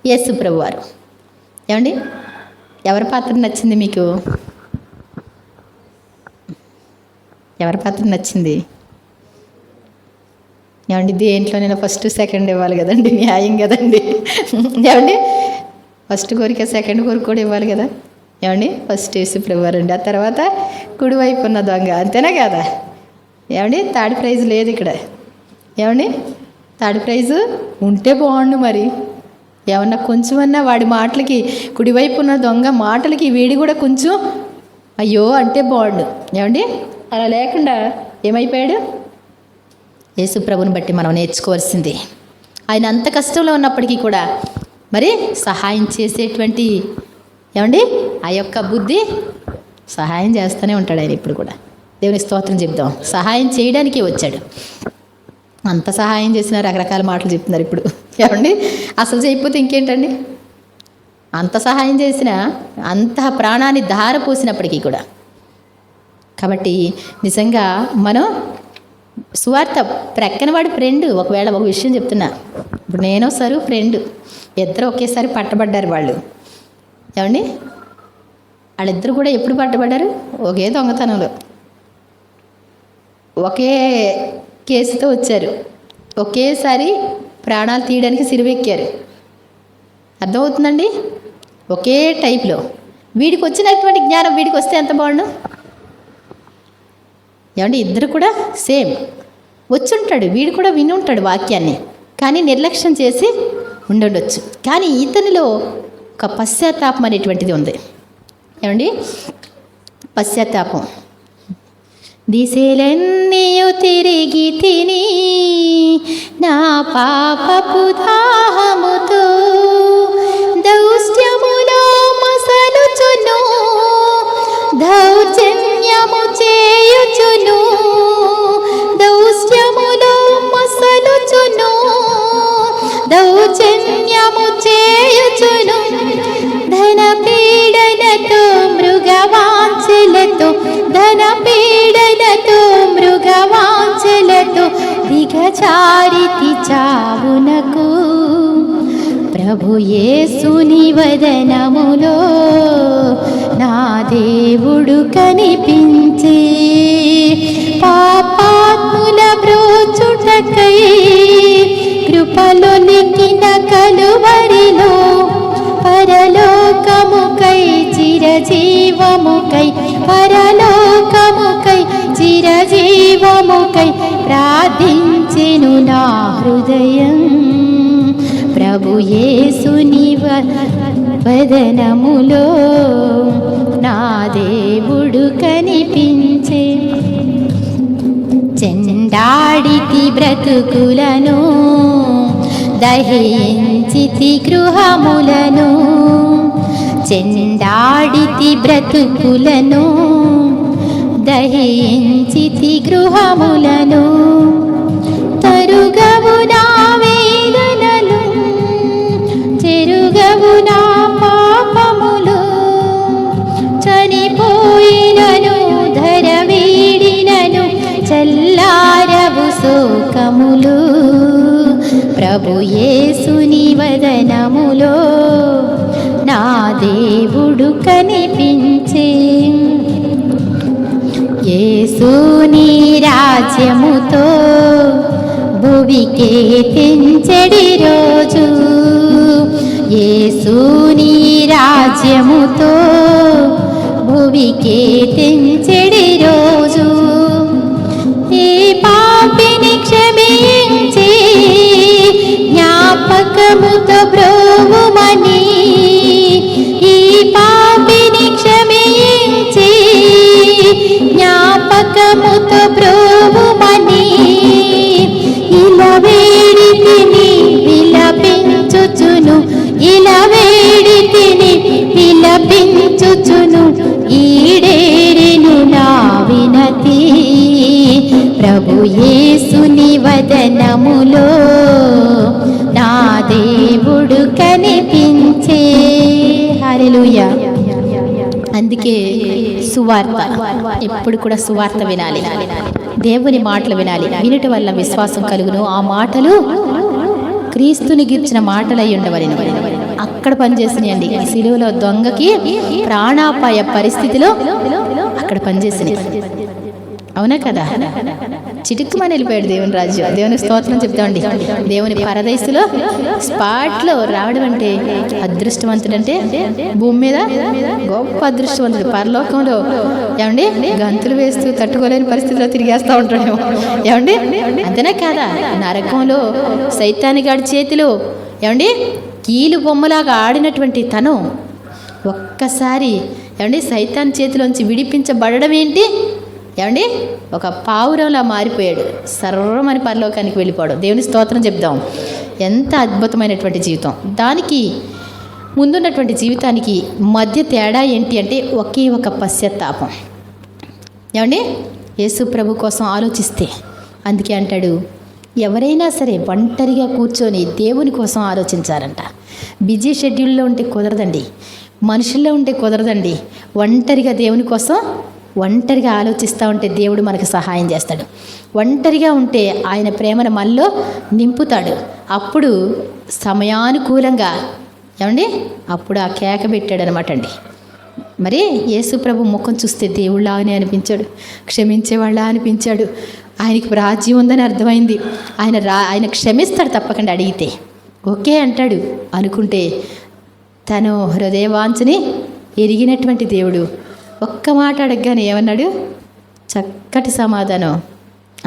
యేసు ప్రభువారు. ఏమండి, ఎవరి పాత్ర నచ్చింది మీకు? ఎవరి పాత్ర నచ్చింది? ఏమండి, దేంట్లోనైనా ఫస్ట్ సెకండ్ ఇవ్వాలి కదండి, న్యాయం కదండి. ఏమండి, ఫస్ట్ కోరిక సెకండ్ కోరిక కూడా ఇవ్వాలి కదా. ఏమండి, ఫస్ట్ యేసు ప్రభువారండి, ఆ తర్వాత కుడివైపు ఉన్న దొంగ, అంతేనా కదా? ఏమండి, థర్డ్ ప్రైజ్ లేదు ఇక్కడ. ఏమండి, థర్డ్ ప్రైజు ఉంటే బాగుండు. మరి ఏమన్నా కొంచెమన్నా వాడి మాటలకి, కుడివైపు ఉన్న దొంగ మాటలకి వీడి కూడా కొంచెం అయ్యో అంటే బాగుండు. ఏమండి, అలా లేకుండా ఏమైపోయాడు? యేసు ప్రభుని బట్టి మనం నేర్చుకోవాల్సింది, ఆయన అంత కష్టంలో ఉన్నప్పటికీ కూడా మరి సహాయం చేసేటువంటి ఏమండి ఆ యొక్క బుద్ధి సహాయం చేస్తూనే ఉంటాడు ఆయన ఇప్పుడు కూడా. దేవుని స్తోత్రం చెప్దాం. సహాయం చేయడానికి వచ్చాడు. అంత సహాయం చేసిన రకరకాల మాటలు చెప్తున్నారు ఇప్పుడు. ఏమండి, అసలు చేయకపోతే ఇంకేంటండి? అంత సహాయం చేసిన, అంత ప్రాణాన్ని ధార పోసినప్పటికీ కూడా కాబట్టి నిజంగా మనం సువార్త ప్రక్కన వాడి ఫ్రెండ్. ఒకవేళ ఒక విషయం చెప్తున్నా, ఇప్పుడు నేను సరు ఫ్రెండ్, ఇద్దరు ఒకేసారి పట్టబడ్డారు వాళ్ళు. ఏమండి, వాళ్ళిద్దరు కూడా ఎప్పుడు పట్టబడ్డారు? ఒకే దొంగతనంలో, ఒకే కేసుతో వచ్చారు, ఒకేసారి ప్రాణాలు తీయడానికి సిలువెక్కారు. అర్థమవుతుందండి? ఒకే టైప్లో. వీడికి వచ్చినటువంటి జ్ఞానం వీడికి వస్తే ఎంత బాగుండు. ఏమంటే ఇద్దరు కూడా సేమ్ వచ్చుంటాడు, వీడు కూడా విని ఉంటాడు వాక్యాన్ని, కానీ నిర్లక్ష్యం చేసి ఉండొచ్చు. కానీ ఇతనిలో ఒక పశ్చాత్తాపం అనేటువంటిది ఉంది. ఏమండి, పశ్చాత్తాపం. దిశలన్నీయు తిరిగి తిని నా పాపపు దాహముతో దౌష్ట్యములో మసలుచును, దౌర్జన్యము చేయుచును, దౌష్ట్యములో మసలుచును, దౌర్జన్యము చేయుచును, ధన పీడనతో మృగవాంఛలతో, ధన పీడనతో మృగవాంఛలతో దిగజారితి చావునకు. ప్రభు యేసుని వదనములో నా దేవుడు కనిపించే, పాపాత్ముల బ్రోచుటకై కృపలొలికిన కలువరిలో, పరలోకముకై చిరజీవముకై, పరలోకముకై చిరజీవముకై ప్రార్థించెను నా హృదయం. ప్రభు యేసుని వదనములో నా దేవుడు కనిపించే. చెండాడితి బ్రతుకులను, దహించితి గృహములను, చెండాడితి బ్రతుకులను, దహించితి గృహములను, తరుగవు నా వేదనలు, చెరుగవు నా పాపములు, చనిపోయినను ధర వీడినను చల్లారవు శోకములు. ప్రభు యేసుని వదనములో నా దేవుడు కనిపించే. యేసుని రాజ్యముతో భువికే తెంచెడి రోజు, యేసుని రాజ్యముతో భువికే తెంచెడి రోజు, ఏ పాపిని క్షమించి జ్ఞాపకముతో బ్రోవుమని, ఈ పాపిని క్షమించి జ్ఞాపకముతో బ్రోవుమని, ఇలా వేడితిని విలపించుచును, ఇలా వేడితిని విలపించుచును, ఈడేరెను నా వినతి. ప్రభు యేసుని వదనములో నా దేవుడు కనిపించే. హల్లెలూయా. అందుకే సువార్త, ఎప్పుడు కూడా సువార్త వినాలి, దేవుని మాటలు వినాలి. వినుట వల్ల విశ్వాసం కలుగును, ఆ మాటలు క్రీస్తుని గూర్చిన మాటలై ఉండవలెను. అక్కడ పనిచేసినాయండి. సిలువలో దొంగకి ప్రాణాపాయ పరిస్థితిలో అక్కడ పనిచేసినాయి. అవునా కదా? చిటుక్కుమని వెళ్ళిపోయాడు దేవుని రాజ్యం. దేవుని స్తోత్రం చెప్తామండి. దేవుని పరదైసులో స్పాట్లో రావడం అంటే అదృష్టవంతుడు. అంటే భూమి మీద గొప్ప అదృష్టవంతుడు. పరలోకంలో ఏమండి గంతులు వేస్తూ తట్టుకోలేని పరిస్థితిలో తిరిగేస్తూ ఉంటాడు. ఏమండి అంతేనా కాదా? నరకంలో సైతాని గాడి చేతిలో ఏమండి కీలు బొమ్మలాగా ఆడినటువంటి తను ఒక్కసారి ఏమండి సైతాన్ చేతిలోంచి విడిపించబడడం ఏంటి? ఏమండి ఒక పావురంలా మారిపోయాడు. సర్వమని పరలోకానికి వెళ్ళిపోవడం. దేవుని స్తోత్రం చెప్దాం. ఎంత అద్భుతమైనటువంటి జీవితం. దానికి ముందున్నటువంటి జీవితానికి మధ్య తేడా ఏంటి అంటే ఒకే ఒక పశ్చాత్తాపం. ఏమండి యేసు ప్రభు కోసం ఆలోచిస్తే అందుకే అంటాడు, ఎవరైనా సరే ఒంటరిగా కూర్చొని దేవుని కోసం ఆలోచించారంట. బిజీ షెడ్యూల్లో ఉంటే కుదరదండి, మనుషుల్లో ఉంటే కుదరదండి. ఒంటరిగా దేవుని కోసం ఒంటరిగా ఆలోచిస్తూ ఉంటే దేవుడు మనకు సహాయం చేస్తాడు. ఒంటరిగా ఉంటే ఆయన ప్రేమను మనలో నింపుతాడు. అప్పుడు సమయానుకూలంగా ఏమండి అప్పుడు ఆ కేక పెట్టాడు అనమాట అండి. మరి యేసు ప్రభు ముఖం చూస్తే దేవుళ్ళని అనిపించాడు, క్షమించేవాళ్ళ అనిపించాడు. ఆయనకి రాజ్యం ఉందని అర్థమైంది. ఆయన క్షమిస్తాడు తప్పకుండా అడిగితే, ఓకే అంటాడు అనుకుంటే తను హృదయవాంఛని ఎరిగినటువంటి దేవుడు ఒక్క మాట అడగగానే ఏమన్నాడు? చక్కటి సమాధానం,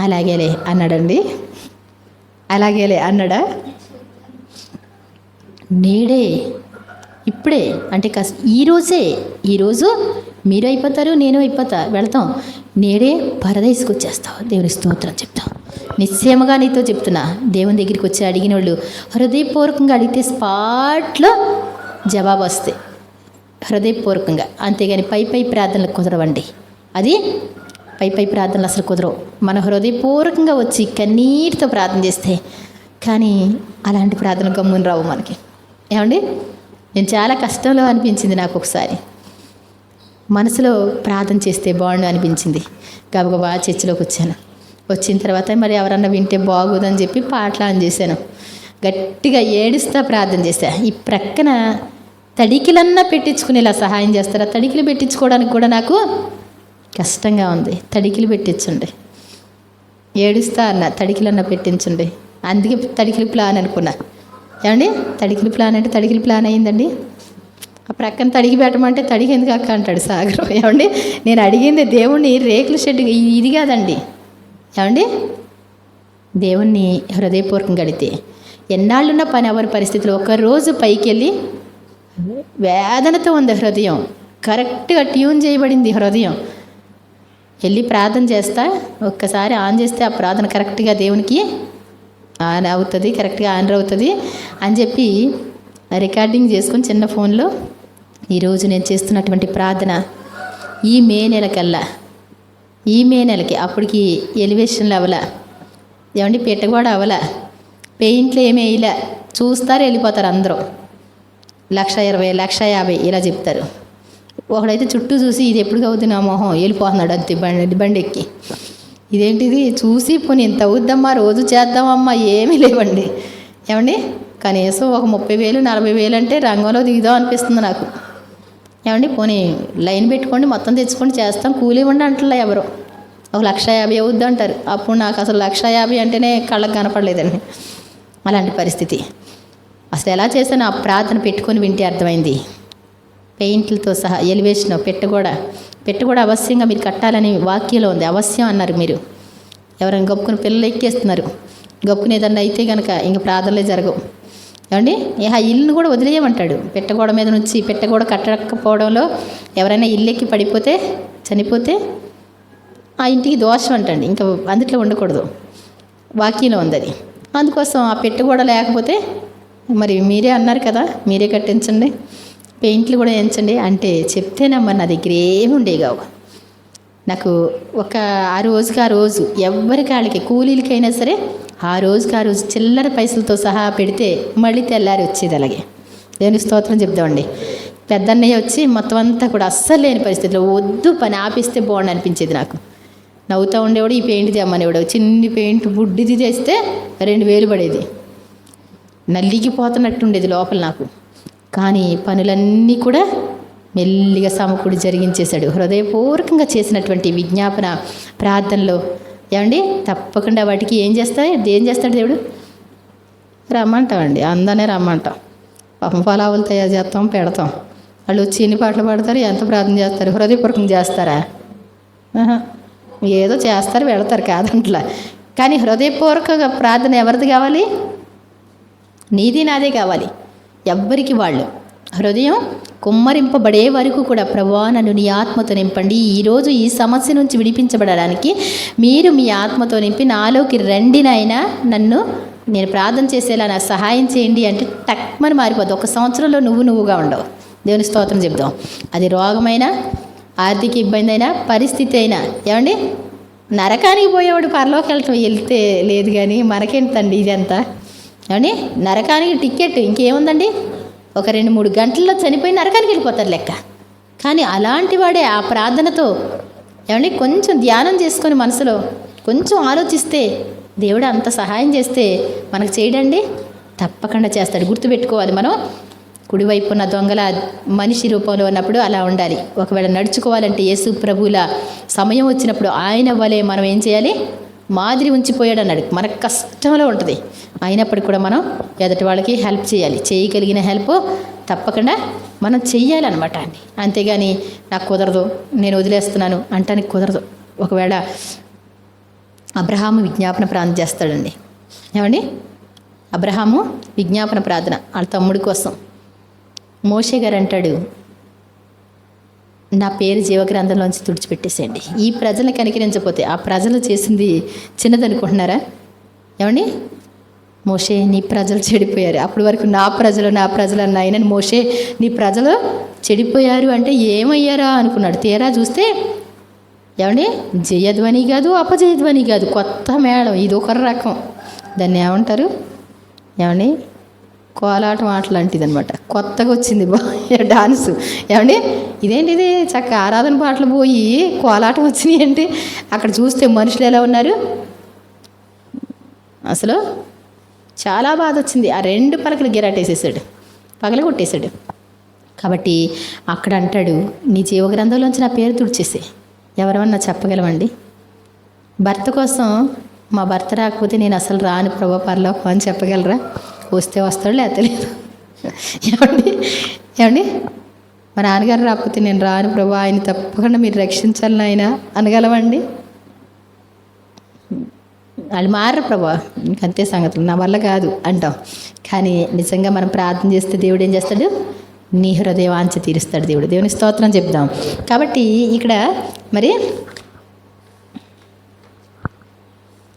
అలాగేలే అన్నాడండి. అలాగేలే అన్నాడా? నేడే ఇప్పుడే అంటే ఈరోజు మీరు అయిపోతారు, నేను అయిపోతా, వెళతాం. నేడే పరదేశకు వచ్చేస్తావు. దేవుని స్తోత్రం చెప్తాం. నిశ్చయముగా నీతో చెప్తున్నా, దేవుని దగ్గరికి వచ్చి అడిగిన వాళ్ళు హృదయపూర్వకంగా అడిగితే స్పాట్లో జవాబు వస్తాయి. హృదయపూర్వకంగా, అంతేగాని పై ప్రార్థనలకు కుదరవండి. అది పై ప్రార్థనలు అసలు కుదరవు. మన హృదయపూర్వకంగా వచ్చి కన్నీటితో ప్రార్థన చేస్తే కానీ అలాంటి ప్రార్థనలు గమ్మున రావు మనకి. ఏమండి, నేను చాలా కష్టంలో అనిపించింది నాకు ఒకసారి. మనసులో ప్రార్థన చేస్తే బాగుండు అనిపించింది. గబగబా చర్చిలోకి వచ్చాను. వచ్చిన తర్వాత మరి ఎవరన్నా వింటే బాగోదని చెప్పి పాటలు ఆన్ చేశాను. గట్టిగా ఏడుస్తా ప్రార్థన చేశా. ఈ ప్రక్కన తడికిలన్నా పెట్టించుకునేలా సహాయం చేస్తారా? తడికిలు పెట్టించుకోవడానికి కూడా నాకు కష్టంగా ఉంది. తడికిలు పెట్టించండి. ఏడుస్తా అన్న, తడికిలన్నా పెట్టించండి. అందుకే తడికిలి ప్లాన్ అనుకున్నా. ఏమండి, తడికిలి ప్లాన్ అంటే తడికిలి ప్లాన్ అయ్యిందండి. ఆ ప్రక్కన తడికి పెట్టమంటే తడికి ఎందుకు అక్క అంటాడు సాగరం. ఏమండి, నేను అడిగింది దేవుణ్ణి రేకుల షెడ్ ఇది కాదండి. ఏమండి, దేవుణ్ణి హృదయపూర్వకంగా అడిగితే ఎన్నాళ్ళున్న పని ఎవరి పరిస్థితులు ఒకరోజు పైకి వెళ్ళి వేదనతో ఉంది హృదయం, కరెక్ట్గా ట్యూన్ చేయబడింది హృదయం. వెళ్ళి ప్రార్థన చేస్తా, ఒక్కసారి ఆన్ చేస్తే ఆ ప్రార్థన కరెక్ట్గా దేవునికి ఆన్ అవుతుంది, కరెక్ట్గా ఆన్ అవుతుంది అని చెప్పి రికార్డింగ్ చేసుకొని చిన్న ఫోన్లో ఈరోజు నేను చేస్తున్నటువంటి ప్రార్థన ఈ మే నెలకి అప్పటికి ఎలివేషన్లు అవలా, ఏమండి పెట్ట కూడా అవలా, పెయింట్లు ఏమీ వేయలే, చూస్తారు వెళ్ళిపోతారు అందరూ. 1,20,000 1,50,000 ఇలా చెప్తారు. ఒకడైతే చుట్టూ చూసి ఇది ఎప్పుడు అవుతుంది నా మొహం వెళ్ళిపోతున్నాడు అంతే బండి ఎక్కి. ఇదేంటిది చూసి పోనీ ఇంత అవుద్దమ్మా రోజు చేద్దామమ్మా, ఏమీ లేవండి. ఏమండి, కనీసం ఒక 30,000 40,000 అంటే రంగంలో దిగుదాం అనిపిస్తుంది నాకు. ఏమండి, పోనీ లైన్ పెట్టుకోండి, మొత్తం తెచ్చుకొని చేస్తాం, కూలి ఇవ్వండి అంటలే ఎవరు. ఒక 1,50,000 అవుద్ది అంటారు. అప్పుడు నాకు అసలు 1,50,000 అంటేనే కళ్ళకు కనపడలేదండి. అలాంటి పరిస్థితి. అసలు ఎలా చేశాను ఆ ప్రార్థన పెట్టుకొని వింటే అర్థమైంది. పెయింట్లతో సహా ఎలివేషన్ పెట్ట కూడా అవశ్యంగా మీరు కట్టాలని వాక్యంలో ఉంది. అవశ్యం అన్నారు మీరు. ఎవరైనా గొప్పకుని పిల్లలు ఎక్కేస్తున్నారు, గొప్పకుని ఏదన్నా అయితే కనుక ఇంక ప్రార్థనలే జరగవు. ఏమండి, ఆ ఇల్లును కూడా వదిలేయమంటాడు. పెట్టగోడ మీద నుంచి పెట్టగోడ కట్టకపోవడంలో ఎవరైనా ఇల్లు ఎక్కి పడిపోతే చనిపోతే ఆ ఇంటికి దోషం అంటండి, ఇంకా అందుట్లో ఉండకూడదు. వాక్యంలో ఉంది అది. అందుకోసం ఆ పెట్టగోడ లేకపోతే మరి మీరే అన్నారు కదా, మీరే కట్టించండి, పెయింట్లు కూడా వేయించండి అంటే చెప్తేనమ్మా నా దగ్గర ఏమి ఉండే కావు. నాకు ఆ రోజు ఎవరి కాళ్ళకి కూలీలకైనా సరే ఆ రోజు చిల్లర పైసలతో సహా పెడితే మళ్ళీ తెల్లారి వచ్చేది. అలాగే దేవుని స్తోత్రం చెప్దామండి. పెద్దన్నయ్య వచ్చి మొత్తం అంతా కూడా అస్సలు లేని పరిస్థితిలో వద్దు పని ఆపిస్తే బాగుండు అనిపించేది నాకు. నవ్వుతూ ఉండేవాడు, ఈ పెయింట్ తెమ్మనేవాడు. చిన్ని పెయింట్ బుడ్డిది చేస్తే 2,000 పడేది. నల్లిగిపోతున్నట్టు ఉండేది లోపల నాకు. కానీ పనులన్నీ కూడా మెల్లిగా సమకూడి జరిగించేశాడు. హృదయపూర్వకంగా చేసినటువంటి విజ్ఞాపన ప్రార్థనలో ఏమండి తప్పకుండా వాటికి ఏం చేస్తాడు దేవుడు? రమ్మంటామండి, అందనే రమ్మంటాం. పాపం ఫలావులు తయారు చేస్తాం, పెడతాం. వాళ్ళు వచ్చి ఎన్ని పాటలు పాడతారు, ఎంత ప్రార్థన చేస్తారు? హృదయపూర్వకంగా చేస్తారా? ఏదో చేస్తారు, వెళతారు కాదంట్లా. కానీ హృదయపూర్వక ప్రార్థన ఎవరిది కావాలి? నీది నాదే కావాలి. ఎవ్వరికి వాళ్ళు హృదయం కుమ్మరింపబడే వరకు కూడా ప్రభువా నన్ను నీ ఆత్మతో నింపండి, ఈరోజు ఈ సమస్య నుంచి విడిపించబడడానికి మీరు మీ ఆత్మతో నింపి నాలోకి రండి నాయనా, నేను ప్రార్థన చేసేలా నాకు సహాయం చేయండి అంటే టక్మని మారిపోద్ది. 1 సంవత్సరంలో నువ్వుగా ఉండవు. దేవుని స్తోత్రం చెప్దాం. అది రోగమైనా, ఆర్థిక ఇబ్బంది అయినా, పరిస్థితి అయినా. ఏమండి, నరకానికి పోయేవాడు పరలోకి వెళ్తే లేదు, కానీ మనకేంటండి ఇదంతా? ఏమండి, నరకానికి టికెట్ ఇంకేముందండి? ఒక 2-3 గంటల్లో చనిపోయి నరకానికి వెళ్ళిపోతారు లెక్క. కానీ అలాంటి వాడే ఆ ప్రార్థనతో ఏమండి కొంచెం ధ్యానం చేసుకొని మనసులో కొంచెం ఆలోచిస్తే దేవుడు అంత సహాయం చేస్తే మనకు చేయడండి తప్పకుండా చేస్తాడు. గుర్తుపెట్టుకోవాలి, మనం కుడివైపున్న దొంగల మనిషి రూపంలో ఉన్నప్పుడు అలా ఉండాలి. ఒకవేళ నడుచుకోవాలంటే యేసు ప్రభువుల సమయం వచ్చినప్పుడు ఆయన వలె మనం ఏం చేయాలి, మాదిరి ఉంచిపోయాడు అన్నాడు. మనకు కష్టంలో ఉంటుంది, అయినప్పటికీ కూడా మనం ఎదుటి వాళ్ళకి హెల్ప్ చేయాలి. చేయగలిగిన హెల్ప్ తప్పకుండా మనం చెయ్యాలన్నమాట అండి. అంతేగాని నాకు కుదరదు, నేను వదిలేస్తున్నాను అంటానికి కుదరదు. ఒకవేళ అబ్రహాము విజ్ఞాపన ప్రార్థన చేస్తాడండి. ఏమండి, అబ్రహాము విజ్ఞాపన ప్రార్థన వాళ్ళ తమ్ముడి కోసం. మోషే గారు అంటాడు, నా పేరు జీవగ్రంథంలోంచి తుడిచిపెట్టేసేయండి. ఈ ప్రజలను కనికరించకపోతే ఆ ప్రజలు చేసింది చిన్నదనుకుంటున్నారా? ఏమండి, మోషే నీ ప్రజలు చెడిపోయారు, అప్పటి వరకు నా ప్రజలు అన్న ఆయన మోషే నీ ప్రజలు చెడిపోయారు అంటే ఏమయ్యారా అనుకున్నాడు. తీరా చూస్తే ఏమండి జయధ్వని కాదు, అపజయధ్వని కాదు, కొత్త మేళం. ఇది ఒక రకం, దాన్ని ఏమంటారు ఏమండి, కోలాటం ఆటలాంటిది అనమాట. కొత్తగా వచ్చింది డాన్సు. ఏమండి ఇదేంటిది, చక్కగా ఆరాధన పాటలు పోయి కోలాటం వచ్చినాయి అంటే అక్కడ చూస్తే మనుషులు ఎలా ఉన్నారు, అసలు చాలా బాధ వచ్చింది. ఆ 2 పలకలు గిరాటేసేసాడు, పగలగొట్టేశాడు. కాబట్టి అక్కడ అంటాడు, నీ జీవగ్రంథంలోంచి నా పేరు తుడిచేసే. ఎవరన్నా చెప్పగలమండి? భర్త కోసం మా భర్త రాకపోతే నేను అసలు రాను ప్రభు పరలోకం అని చెప్పగలరా? వస్తే వస్తాడు, లేకపోతే లేదు. ఏమండి మా నాన్నగారు రాకపోతే నేను రాను ప్రభు, ఆయన తప్పకుండా మీరు రక్షించాలని ఆయన అనగలమండి? వాళ్ళు మారరు ప్రభా, ఇంకంతే సంగతులు, నా వల్ల కాదు అంటాం. కానీ నిజంగా మనం ప్రార్థన చేస్తే దేవుడు ఏం చేస్తాడు, నీ హృదయ వాంఛ తీరుస్తాడు దేవుడు. దేవుని స్తోత్రం చెప్దాం. కాబట్టి ఇక్కడ మరి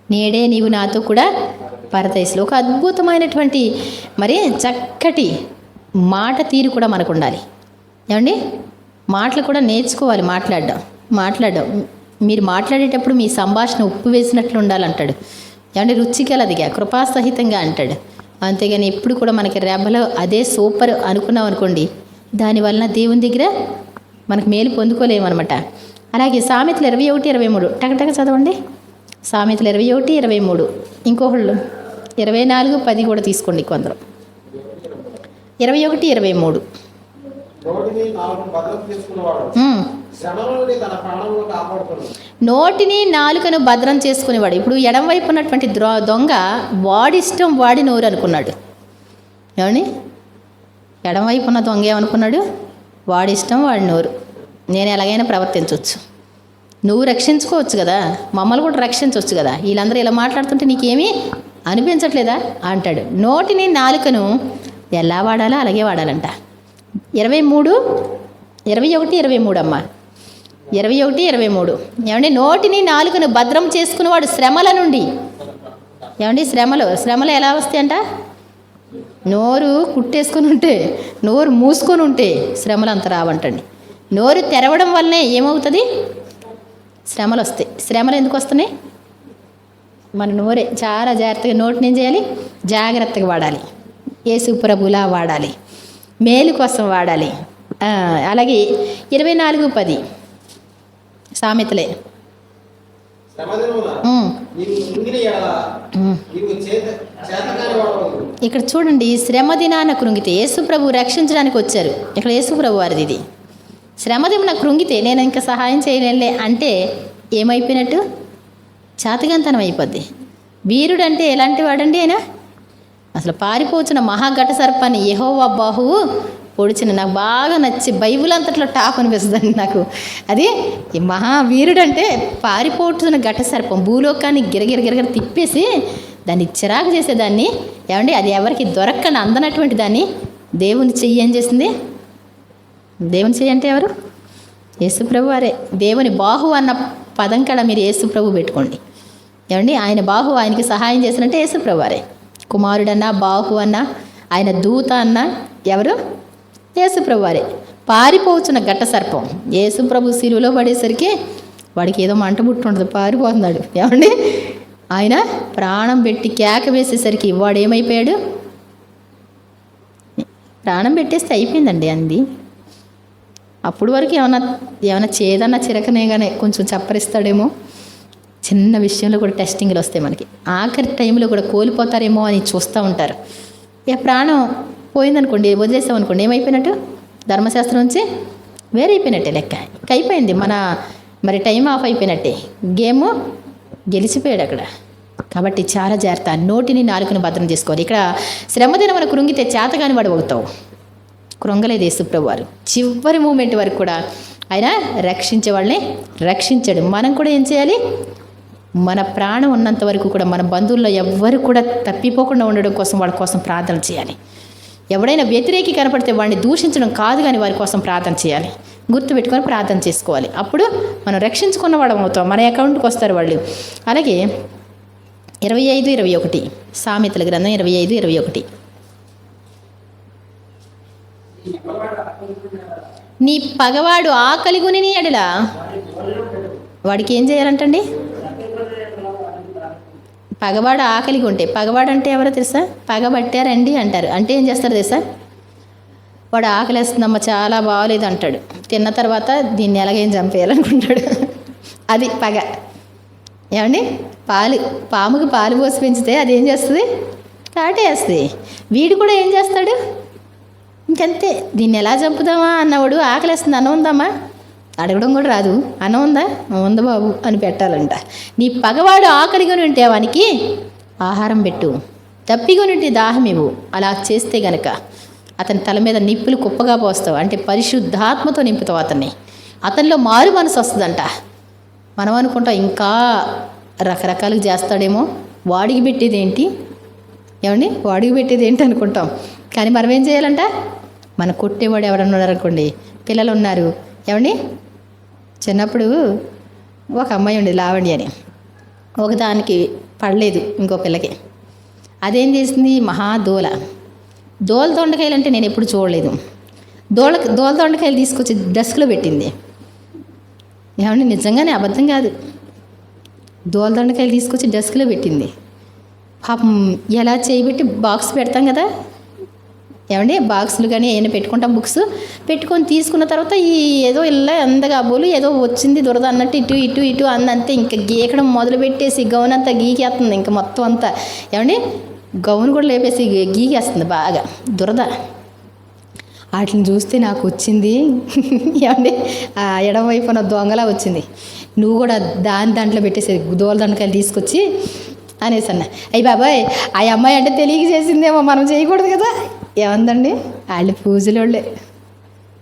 నేడే నీవు నాతో కూడా పరదేశంలో ఒక అద్భుతమైనటువంటి మరి చక్కటి మాట తీరు కూడా మనకు ఉండాలి. ఏమండి మాటలు కూడా నేర్చుకోవాలి, మాట్లాడడం. మీరు మాట్లాడేటప్పుడు మీ సంభాషణ ఉప్పు వేసినట్లు ఉండాలంటాడు. ఏమంటే రుచికలదిగా కృపాసహితంగా అంటాడు. అంతేగాని ఎప్పుడు కూడా మనకి రెబ్బలో అదే సూపర్ అనుకున్నాం అనుకోండి, దానివలన దేవుని దగ్గర మనకు మేలు పొందుకోలేమన్నమాట. అలాగే సామెతలు 21-23 టకటక చదవండి. సామెతలు 21-23. ఇంకొకళ్ళు 24-10 కూడా తీసుకోండి. కొందరు 21-23. నోటిని నాలుకను భద్రం చేసుకునేవాడు. ఇప్పుడు ఎడం వైపు ఉన్నటువంటి దొంగ వాడిష్టం వాడి నోరు అనుకున్నాడు. ఏమని ఎడం వైపు ఉన్న దొంగ ఏమనుకున్నాడు, వాడిష్టం వాడి నోరు, నేను ఎలాగైనా ప్రవర్తించవచ్చు, నువ్వు రక్షించుకోవచ్చు కదా, మమ్మల్ని కూడా రక్షించవచ్చు కదా, వీళ్ళందరూ ఇలా మాట్లాడుతుంటే నీకేమీ అనిపించట్లేదా అంటాడు. నోటిని నాలుకను ఎలా వాడాలో అలాగే వాడాలంట. 21-23 అమ్మ, 21-23. ఏమండి నోటిని నాలుకను భద్రం చేసుకునేవాడు శ్రమల నుండి. ఏమండి శ్రమలు ఎలా వస్తాయంట, నోరు కుట్టేసుకొని ఉంటే, నోరు మూసుకొని ఉంటే శ్రమలు అంత రావంటండి. నోరు తెరవడం వల్లనే ఏమవుతుంది, శ్రమలు వస్తాయి. శ్రమలు ఎందుకు వస్తున్నాయి, మన నోరే చాలా జాగ్రత్తగా నోటిని ఏం చేయాలి, జాగ్రత్తగా వాడాలి, యేసు ప్రభులా వాడాలి, మేలు కోసం వాడాలి. అలాగే 24-10 సామెతలే. ఇక్కడ చూడండి, శ్రమ దినాన కృంగితే, యేసు ప్రభు రక్షించడానికి వచ్చారు. ఇక్కడ యేసు ప్రభు వారిది ఇది. శ్రమ దినాన కృంగితే నేను ఇంకా సహాయం చేయలేనులే అంటే ఏమైపోయినట్టు, చాతకంతనం అయిపోద్ది. వీరుడు అంటే ఎలాంటి వాడండి ఆయన, అసలు పారిపోచిన మహాఘట సర్పాన్ని యెహోవా బాహువు పొడిచిన, నాకు బాగా నచ్చి బైబిల్ అంతట్లో టాప్ అనిపిస్తుందండి నాకు. అది ఈ మహావీరుడు అంటే పారిపోతున్న ఘట సర్పం భూలోకాన్ని గిరగిర తిప్పేసి దాన్ని చిరాకు చేసేదాన్ని. ఏమండి అది ఎవరికి దొరకకుండా అందనటువంటి దాన్ని దేవుని చెయ్యి ఏం చేసింది, దేవుని చెయ్యి అంటే ఎవరు, యేసుప్రభు వారే. దేవుని బాహు అన్న పదం కాడ మీరు యేసుప్రభు పెట్టుకోండి. ఏమండి ఆయన బాహు ఆయనకి సహాయం చేసినట్టే యేసుప్రభు వారే. కుమారుడన్నా బాహు అన్నా ఆయన దూత అన్నా ఎవరు, యేసుప్రభు వారే. పారిపోతున్న ఘట్ట సర్పం యేసుప్రభు శిలువలో పడేసరికి వాడికి ఏదో మంట పుట్టుండదు, పారిపోతున్నాడు. ఏమండి ఆయన ప్రాణం పెట్టి కేక వేసేసరికి వాడు ఏమైపోయాడు, ప్రాణం పెట్టేస్తే అయిపోయిందండి అంది. అప్పుడు వరకు ఏమైనా చేదన్నా చిరకనేగానే కొంచెం చప్పరిస్తాడేమో, చిన్న విషయంలో కూడా టెస్టింగ్లు వస్తాయి మనకి. ఆఖరి టైంలో కూడా కోల్పోతారేమో అని చూస్తూ ఉంటారు. ఇక ప్రాణం పోయిందనుకోండి, వదిలేసామనుకోండి, ఏమైపోయినట్టు? ధర్మశాస్త్రం నుంచి వేరైపోయినట్టే లెక్క. ఇక అయిపోయింది, మరి టైం ఆఫ్ అయిపోయినట్టే, గేమ్ గెలిచిపోయాడు అక్కడ. కాబట్టి చాలా జాగ్రత్త, నోటిని నాలుకని భద్రం చేసుకోవాలి. ఇక్కడ శ్రమదినం మన కృంగితే చేతగాని వాడు అవుతావు. కృంగలేదు యేసుప్రభు వారు. చివరి మూమెంట్ వరకు కూడా ఆయన రక్షించే వాళ్ళని రక్షించాడు. మనం కూడా ఏం చేయాలి? మన ప్రాణం ఉన్నంత వరకు కూడా మన బంధువుల్లో ఎవ్వరు కూడా తప్పిపోకుండా ఉండడం కోసం వాళ్ళ కోసం ప్రార్థన చేయాలి. ఎవడైనా వ్యతిరేకి కనపడితే వాడిని దూషించడం కాదు, కానీ వారి కోసం ప్రార్థన చేయాలి. గుర్తుపెట్టుకొని ప్రార్థన చేసుకోవాలి. అప్పుడు మనం రక్షించుకున్న వాళ్ళం అవుతాం, మన అకౌంట్కి వస్తారు వాళ్ళు. అలాగే 25:21 సామెతల గ్రంథం 25:21, నీ పగవాడు ఆకలిగొని నీ ఎడల వాడికి ఏం చేయాలంటండి? పగవాడు ఆకలిగా ఉంటే, పగవాడు అంటే ఎవరో తెలుసా? పగబట్టారండి అంటారు. అంటే ఏం చేస్తారు తెలుసా? వాడు ఆకలేస్తుందమ్మ, చాలా బాగోలేదు అంటాడు. తిన్న తర్వాత దీన్ని ఎలాగేం చంపేయాలనుకుంటాడు. అది పగ. ఏమండి? పాముకి పాలు పోసి పెంచితే అది ఏం చేస్తుంది? కాటేస్తుంది. వీడు కూడా ఏం చేస్తాడు? ఇంకంతే, దీన్ని ఎలా చంపుదామా అన్నవాడు, ఆకలేస్తుంది, అన్నం ఉందామా అడగడం కూడా రాదు, అన్నం ఉందా? ఉంది బాబు అని పెట్టాలంట. నీ పగవాడు ఆకలిగా ఉంటే వానికి ఆహారం పెట్టు, తప్పిగా ఉంటే దాహం ఇవ్వు. అలా చేస్తే గనక అతని తల మీద నిప్పులు కుప్పగా పోస్తావు. అంటే పరిశుద్ధాత్మతో నింపుతావు అతన్ని. అతనిలో మారు మనసు వస్తుందంట. మనం అనుకుంటాం ఇంకా రకరకాలుగా చేస్తాడేమో, వాడికి పెట్టేది ఏంటి, ఏమండి, వాడికి పెట్టేది ఏంటి అనుకుంటాం. కానీ మనం ఏం చేయాలంట? మన కొట్టేవాడు ఎవరన్నా ఉన్నారనుకోండి, పిల్లలు ఉన్నారు, ఏమండి, చిన్నప్పుడు ఒక అమ్మాయి ఉండేది లావణ్య అని. ఒకదానికి పడలేదు ఇంకో పిల్లకి. అదేం చేసింది? మహాదోల. దోల దొండకాయలు అంటే నేను ఎప్పుడు చూడలేదు. దోల దొండకాయలు తీసుకొచ్చి డస్క్లో పెట్టింది. ఏమండి, నిజంగానే అబద్ధం కాదు. దోల దొండకాయలు తీసుకొచ్చి డస్క్లో పెట్టింది. పాపం ఎలా చేయబెట్టి బాక్స్ పెడతాం కదా, ఏమండి, బాక్సులు కానీ ఏమైనా పెట్టుకుంటాం, బుక్స్ పెట్టుకొని తీసుకున్న తర్వాత ఈ ఏదో ఇలా అందగా బోలు ఏదో వచ్చింది దురద అన్నట్టు ఇటు ఇటు ఇటు అందంతే. ఇంకా గీకడం మొదలు పెట్టేసి గౌన్ అంతా గీకేస్తుంది. ఇంకా మొత్తం అంతా, ఏమండి, గౌన్ కూడా లేపేసి గీకేస్తుంది బాగా దురద. వాటిని చూస్తే నాకు వచ్చింది, ఏమండి, ఆ ఎడమవైపున దొంగలా వచ్చింది. నువ్వు కూడా దాంట్లో పెట్టేసి దోల దండకాయలు తీసుకొచ్చి అనేసి అన్న. అయ్యి బాబాయ్, ఆ అమ్మాయి అంటే తెలియక చేసిందేమో, మనం చేయకూడదు కదా. ఏమందండి, వాళ్ళు పూజలోళ్ళే.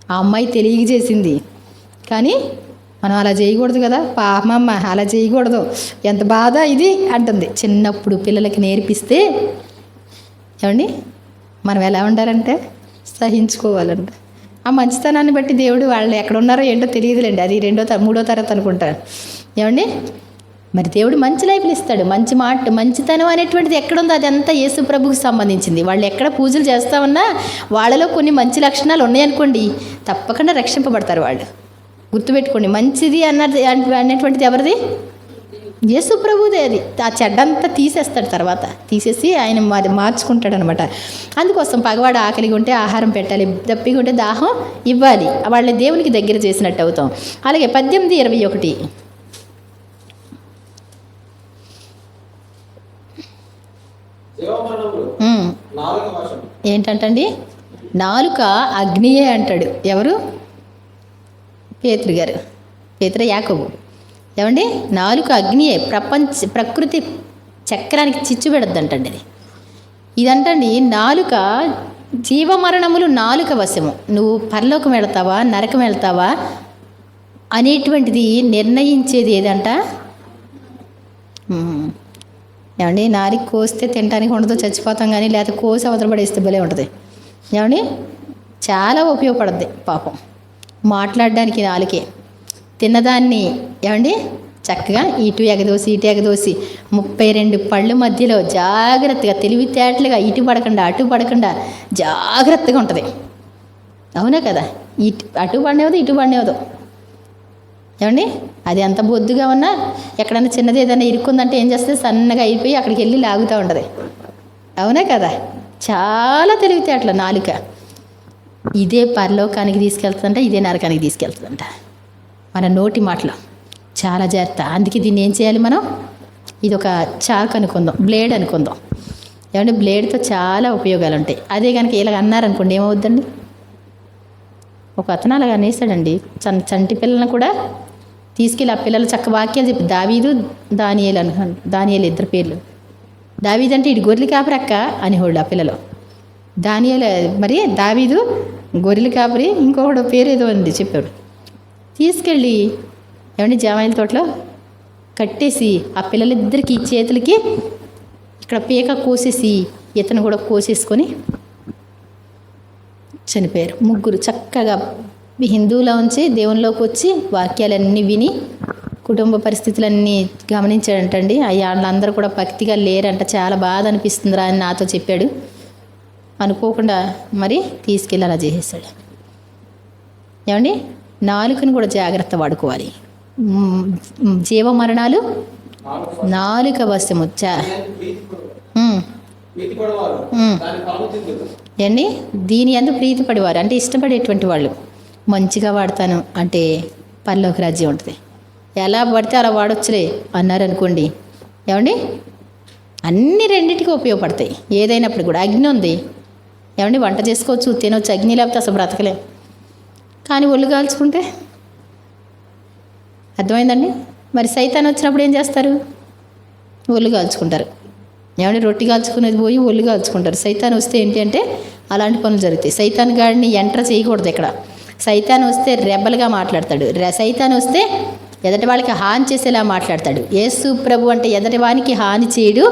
ఆ అమ్మాయి తెలియక చేసింది, కానీ మనం అలా చేయకూడదు కదా. పాపమ్మ అలా చేయకూడదు, ఎంత బాధ ఇది అంటుంది. చిన్నప్పుడు పిల్లలకి నేర్పిస్తే, ఏమండి, మనం ఎలా ఉండాలంటే సహించుకోవాలంట. ఆ మంచితనాన్ని బట్టి దేవుడు వాళ్ళు ఎక్కడ ఉన్నారో ఏంటో తెలియదులేండి, అది 3వ తరగతి అనుకుంటారు. ఏమండి, మరి దేవుడు మంచి లైఫ్లు ఇస్తాడు. మంచి మాట, మంచితనం అనేటువంటిది ఎక్కడుందో అదంతా యేసు ప్రభువుకి సంబంధించింది. వాళ్ళు ఎక్కడ పూజలు చేస్తా ఉన్నా వాళ్ళలో కొన్ని మంచి లక్షణాలు ఉన్నాయనుకోండి, తప్పకుండా రక్షింపబడతారు వాళ్ళు. గుర్తుపెట్టుకోండి, మంచిది అనేటువంటిది ఎవరిది? యేసు ప్రభుదే. అది ఆ చెడ్డంతా తీసేస్తాడు, తర్వాత తీసేసి ఆయన మార్చుకుంటాడు అనమాట. అందుకోసం పగవాడు ఆకలిగా ఉంటే ఆహారం పెట్టాలి, దప్పిగా ఉంటే దాహం ఇవ్వాలి. వాళ్ళ దేవునికి దగ్గర చేసినట్టు అవుతాం. అలాగే 18:21 ఏంటంటండి? నాలుక అగ్నియే అంటాడు. ఎవరు? పేతురు గారు, పేతురు యాకోబు. ఏమండి, నాలుక అగ్నియే, ప్రకృతి చక్రానికి చిచ్చు పెడద్దంటండి అది. ఇదంటండి నాలుక, జీవమరణములు నాలుక వశము. నువ్వు పరలోకం వెళ్తావా నరకం వెళ్తావా అనేటువంటిది నిర్ణయించేది ఏదంట? ఏమండి, నాలుక కోస్తే తినడానికి ఉండదు, చచ్చిపోతాం. కానీ లేకపోతే కోసి అవతల పడేస్తే భలే ఉంటుంది. ఏమండి, చాలా ఉపయోగపడుద్ది పాపం. మాట్లాడడానికి నాలుకే. తిన్నదాన్ని, ఏమండి, చక్కగా ఇటు ఎగదోసి ఇటు ఎగదోసి 32 పళ్ళు మధ్యలో జాగ్రత్తగా తెలివితేటలుగా ఇటు పడకుండా అటు పడకుండా జాగ్రత్తగా ఉంటుంది. అవునా కదా? అటు పడినవదు ఇటు పడినవదు. ఏమండి, అది ఎంత బొద్దుగా ఉన్నా ఎక్కడన్నా చిన్నది ఏదైనా ఇరుక్కుందంటే ఏం చేస్తుంది? సన్నగా అయిపోయి అక్కడికి వెళ్ళి లాగుతూ ఉంటుంది. అవునా కదా? చాలా తెలివితేటలు నాలుక. ఇదే పరలోకానికి తీసుకెళ్తుందంట, ఇదే నరకానికి తీసుకెళ్తుందంట. మన నోటి మాటలో చాలా జాగ్రత్త. అందుకే దీన్ని ఏం చేయాలి మనం? ఇది ఒక చాక్ అనుకుందాం, బ్లేడ్ అనుకుందాం. ఏమంటే బ్లేడ్తో చాలా ఉపయోగాలు ఉంటాయి. అదే కనుక ఇలా అన్నారనుకోండి ఏమవుద్దండి? ఒక అతను అలాగ అనేసాడండి. చంటి పిల్లలను కూడా తీసుకెళ్ళి ఆ పిల్లలు చక్క వాక్యాలు చెప్పి, దావీదు దానియేలు అనుకోండి, దానియేలు ఇద్దరు పేర్లు. దావీదు అంటే ఇటు గొర్రెలు కాపరక్క అనేవాళ్ళు ఆ పిల్లలు. దానియేలు మరి దావీదు గొర్రెలు కాపరి, ఇంకొకడు పేరు ఏదో ఉంది చెప్పాడు. తీసుకెళ్ళి ఏమంటే జామాయిల తోటలో కట్టేసి ఆ పిల్లలిద్దరికి చేతులకి ఇక్కడ పీక కోసేసి ఇతను కూడా కోసేసుకొని చనిపోయారు. ముగ్గురు చక్కగా హిందువులో ఉంచి దేవునిలోకి వచ్చి వాక్యాలన్నీ విని కుటుంబ పరిస్థితులన్నీ గమనించాడంటండి. వాళ్ళందరూ కూడా భక్తిగా లేరంట. చాలా బాధ అనిపిస్తుందిరా అని నాతో చెప్పాడు. అనుకోకుండా మరి తీసుకెళ్ళి అలా చేసేసాడు. ఏమండి నాలుకను కూడా జాగ్రత్త వాడుకోవాలి. జీవ మరణాలు నాలుక వశము. ఏండి దీని యందు ప్రీతి పడేవారు అంటే ఇష్టపడేటువంటి వాళ్ళు. మంచిగా వాడతాను అంటే పరలోక రాజ్యం ఉంటుంది. ఎలా పడితే అలా వాడొచ్చులే అన్నారనుకోండి, ఏమండి అన్ని రెండింటికి ఉపయోగపడతాయి. ఏదైనప్పుడు కూడా అగ్ని ఉంది, ఏమండి వంట చేసుకోవచ్చు, తినవచ్చు. అగ్ని లేకపోతే అసలు బ్రతకలేం. కానీ ఒళ్ళు కాల్చుకుంటే అర్థమైందండి. మరి సైతాన్ వచ్చినప్పుడు ఏం చేస్తారు? ఒళ్ళు కాల్చుకుంటారు. ఏమంటే రొట్టి కాల్చుకునేది పోయి ఒళ్ళు కాల్చుకుంటారు. సైతాన్ వస్తే ఏంటి అంటే అలాంటి పనులు జరుగుతాయి. సైతాన్ గాడిని ఎంటర్ చేయకూడదు ఇక్కడ. సైతాన్ వస్తే రెబ్బలుగా మాట్లాడతాడు. సైతాన్ వస్తే ఎదటి వాళ్ళకి హాని చేసేలా మాట్లాడతాడు. యేసు ప్రభు అంటే ఎదటి వానికి హాని చేయడు,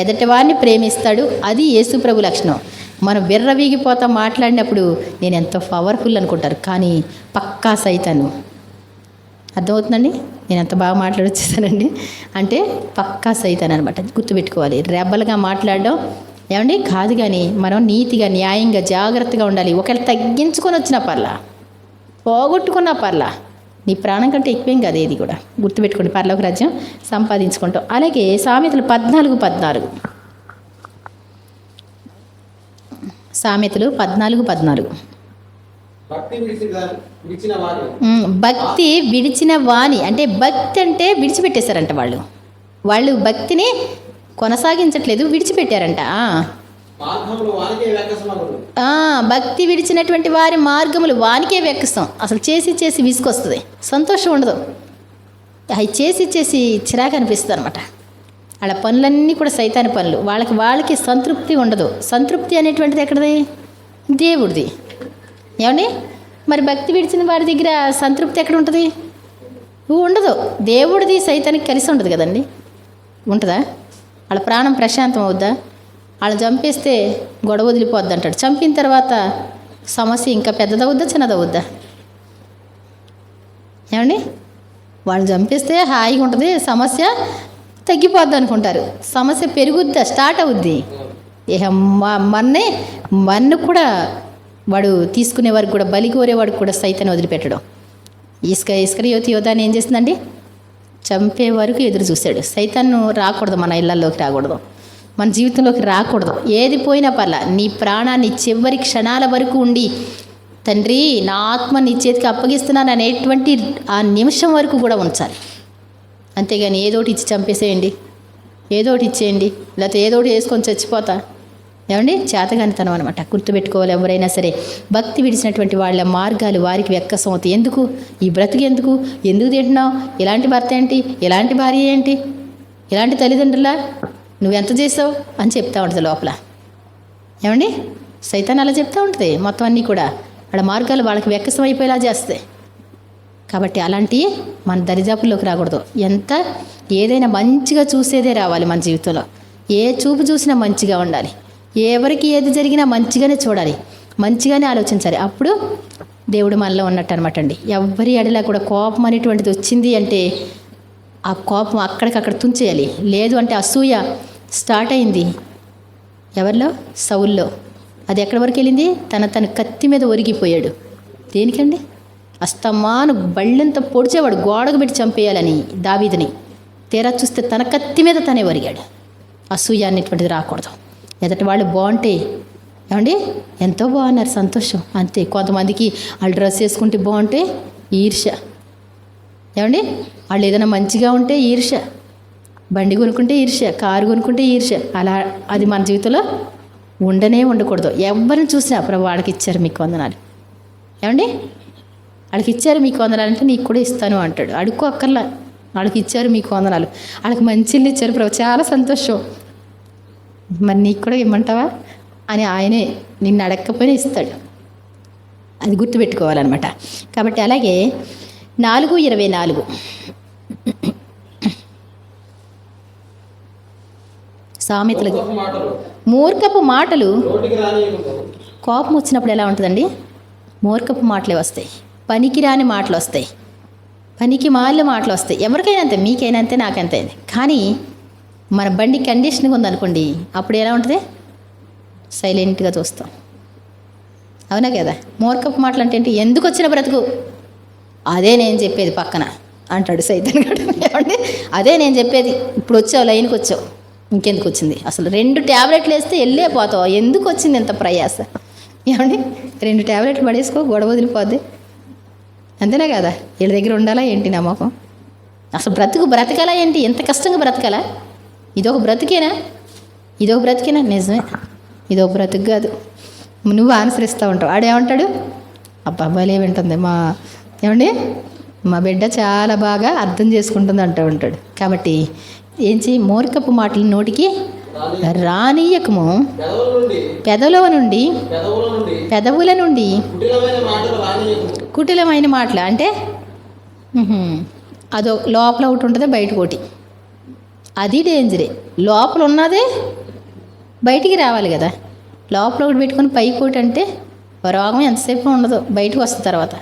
ఎదటి వాడిని ప్రేమిస్తాడు. అది యేసు ప్రభు లక్షణం. మనం విర్రవీగిపోతా మాట్లాడినప్పుడు నేను ఎంతో పవర్ఫుల్ అనుకుంటారు, కానీ పక్కా సైతాను. అర్థమవుతుందండి? నేను ఎంత బాగా మాట్లాడొచ్చేసానండి. అంటే పక్కా సైతాన్ అనమాట. గుర్తుపెట్టుకోవాలి. రెబ్బలుగా మాట్లాడడం ఏమండి కాదు, కానీ మనం నీతిగా న్యాయంగా జాగ్రత్తగా ఉండాలి. ఒకవేళ తగ్గించుకొని వచ్చిన పర్లా, పోగొట్టుకున్న పర్లా, నీ ప్రాణం కంటే ఎక్కువేం కాదు ఏది కూడా. గుర్తుపెట్టుకోండి. పరలోక రాజ్యం సంపాదించుకుంటాం. అలాగే సామెతలు 14:14 సామెతలు 14:14 భక్తి విడిచిన వాణి అంటే భక్తి అంటే విడిచిపెట్టేశారంట. వాళ్ళు భక్తిని కొనసాగించట్లేదు, విడిచిపెట్టారంట. భక్తి విడిచినటువంటి వారి మార్గములు వానికే వెక్కస్తాం. అసలు చేసి విసుకొస్తుంది, సంతోషం ఉండదు. అవి చేసి చిరాకు అనిపిస్తుంది అనమాట. వాళ్ళ పనులన్నీ కూడా సైతాని పనులు. వాళ్ళకి సంతృప్తి ఉండదు. సంతృప్తి అనేటువంటిది ఎక్కడిది? దేవుడిది. ఏమండి మరి భక్తి విడిచిన వారి దగ్గర సంతృప్తి ఎక్కడ ఉంటుంది? ఉండదు. దేవుడిది సైతానికి కలిసి ఉండదు కదండి. ఉంటుందా? వాళ్ళ ప్రాణం ప్రశాంతం అవుద్దా? వాళ్ళు చంపేస్తే గొడవ వదిలిపోద్ది అంటాడు. చంపిన తర్వాత సమస్య ఇంకా పెద్దదవుద్దా చిన్నదవుద్దా? ఏమండి వాళ్ళు చంపేస్తే హాయిగా ఉంటుంది, సమస్య తగ్గిపోద్ది అనుకుంటారు. సమస్య పెరుగుద్దా, స్టార్ట్ అవుద్ది. ఇక మన్ను కూడా వాడు తీసుకునే వారికి కూడా, బలి కోరేవాడికి కూడా సైతాన్ని వదిలిపెట్టడం. ఇస్కరియోతు యోధాన్ని ఏం చేసిందండి? చంపే వరకు ఎదురు చూశాడు. సైతాన్ని రాకూడదు, మన ఇళ్లలోకి రాకూడదు, మన జీవితంలోకి రాకూడదు. ఏది పోయినా పర్లా నీ ప్రాణాన్ని చివరి క్షణాల వరకు ఉండి, తండ్రి నా ఆత్మ నీ చేతికి అప్పగిస్తున్నాను అనేటువంటి ఆ నిమిషం వరకు కూడా ఉంచాలి. అంతేగాని ఏదోటి ఇచ్చి చంపేసేయండి, ఏదోటి ఇచ్చేయండి, లేకపోతే ఏదోటి వేసుకొని చచ్చిపోతా. ఏమండి చేతగానితనం అనమాట. గుర్తుపెట్టుకోవాలి. ఎవరైనా సరే భక్తి విడిచినటువంటి వాళ్ళ మార్గాలు వారికి వెక్కసం అవుతాయి. ఎందుకు ఈ బ్రతుకు? ఎందుకు తింటున్నావు? ఇలాంటి భర్త ఏంటి, ఇలాంటి భార్య ఏంటి, ఇలాంటి తల్లిదండ్రులా, నువ్వెంత చేసావు అని చెప్తా ఉంటుంది లోపల. ఏమండి సైతాన్ అలా చెప్తూ ఉంటుంది. మొత్తం అన్నీ కూడా వాళ్ళ మార్గాలు వాళ్ళకి వెక్కసం అయిపోయేలా చేస్తాయి. కాబట్టి అలాంటి మన దరిదాపుల్లోకి రాకూడదు. ఏదైనా మంచిగా చూసేదే రావాలి మన జీవితంలో. ఏ చూపు చూసినా మంచిగా ఉండాలి. ఎవరికి ఏది జరిగినా మంచిగానే చూడాలి, మంచిగానే ఆలోచించాలి. అప్పుడు దేవుడు మనలో ఉన్నట్టు అనమాట అండి. ఎవరి ఎడలా కూడా కోపం అనేటువంటిది వచ్చింది అంటే ఆ కోపం అక్కడికక్కడ తుంచేయాలి. లేదు అంటే అసూయ స్టార్ట్ అయింది ఎవరిలో? సౌల్లో. అది ఎక్కడి వరకు వెళ్ళింది? తన కత్తి మీద ఒరిగిపోయాడు. దేనికండి? అస్తమాను బళ్ళంతా పొడిచేవాడు, గోడకు పెట్టి చంపేయాలని దావీదుని. తీరా చూస్తే తన కత్తి మీద తనే ఒరిగాడు. అసూయ అనేటువంటిది రాకూడదు. ఎదటి వాళ్ళు బాగుంటే ఏమండి ఎంతో బాగున్నారు, సంతోషం అంతే. కొంతమందికి వాళ్ళు డ్రెస్ వేసుకుంటే బాగుంటే ఈర్ష్య, ఏమండి వాళ్ళు ఏదైనా మంచిగా ఉంటే ఈర్ష్య, బండి కొనుక్కుంటే ఈర్ష్య, కారు కొనుక్కుంటే ఈర్ష్య. అలా అది మన జీవితంలో ఉండకూడదు. ఎవరిని చూసినా ప్రభు వాళ్ళకి ఇచ్చారు మీకు వందనాలు, ఏమండి వాళ్ళకి ఇచ్చారు మీకు వందనాలు అంటే నీకు కూడా ఇస్తాను అంటాడు. అడుక్కో అక్కర్లా, వాళ్ళకి ఇచ్చారు మీకు వందనాలు, వాళ్ళకి మంచి ఇల్లు ఇచ్చారు ప్రభు, చాలా సంతోషం, మరి నీకు కూడా ఇమ్మంటావా అని ఆయనే నిన్ను అడగకపోయినా ఇస్తాడు. అది గుర్తుపెట్టుకోవాలన్నమాట. కాబట్టి అలాగే 4:24 సామెతలు, మూర్ఖపు మాటలు కోపం వచ్చినప్పుడు ఎలా ఉంటుందండి? మూర్ఖపు మాటలే వస్తాయి, పనికిరాని మాటలు వస్తాయి, పనికి మాలిన మాటలు వస్తాయి. ఎవరికైనా అంతే, మీకైనా అంతే, నాకంతే. కానీ మన బండి కండిషన్గా ఉందనుకోండి, అప్పుడు ఎలా ఉంటుంది? సైలెంట్గా చూస్తాం, అవునా కదా? మూర్ఖపు మాటలు అంటే ఏంటి? ఎందుకు వచ్చిన బ్రతుకు, అదే నేను చెప్పేది పక్కన అంటాడు సైతాన్ గాడు. ఏమండి అదే నేను చెప్పేది, ఇప్పుడు వచ్చావు, లైన్కి వచ్చావు, ఇంకెందుకు వచ్చింది? అసలు 2 ట్యాబ్లెట్లు వేస్తే వెళ్ళే పోతావు, ఎందుకు వచ్చింది ఎంత ప్రయాస? ఏమండి 2 ట్యాబ్లెట్లు పడేసుకో, గొడవ వదిలిపోద్ది, అంతేనా కదా? వీళ్ళ దగ్గర ఉండాలా ఏంటి నమ్మకం? అసలు బ్రతకాలా ఏంటి? ఎంత కష్టంగా బ్రతకాలా? ఇదొక బ్రతికేనా? నిజమే, ఇదొక బ్రతుకు కాదు. నువ్వు అనుసరిస్తూ ఉంటావు. ఆడేమంటాడు? అబ్బాబాలే వింటుంది ఏమండి మా బిడ్డ చాలా బాగా అర్థం చేసుకుంటుంది అంటూ ఉంటాడు. కాబట్టి ఏం చెయ్యి? మూర్ఖపు మాటలు నోటికి రానియకము, పెదవుల నుండి కుటిలమైన మాటలు. అంటే అదో లోపల ఒకటి ఉంటుంది, బయట ఒకటి. అది డేంజరే. లోపల ఉన్నదే బయటికి రావాలి కదా. లోపల ఒకటి పెట్టుకొని పైకి ఒకటి అంటే రోగం ఎంతసేపు ఉండదు, బయటకు వస్తుంది తర్వాత,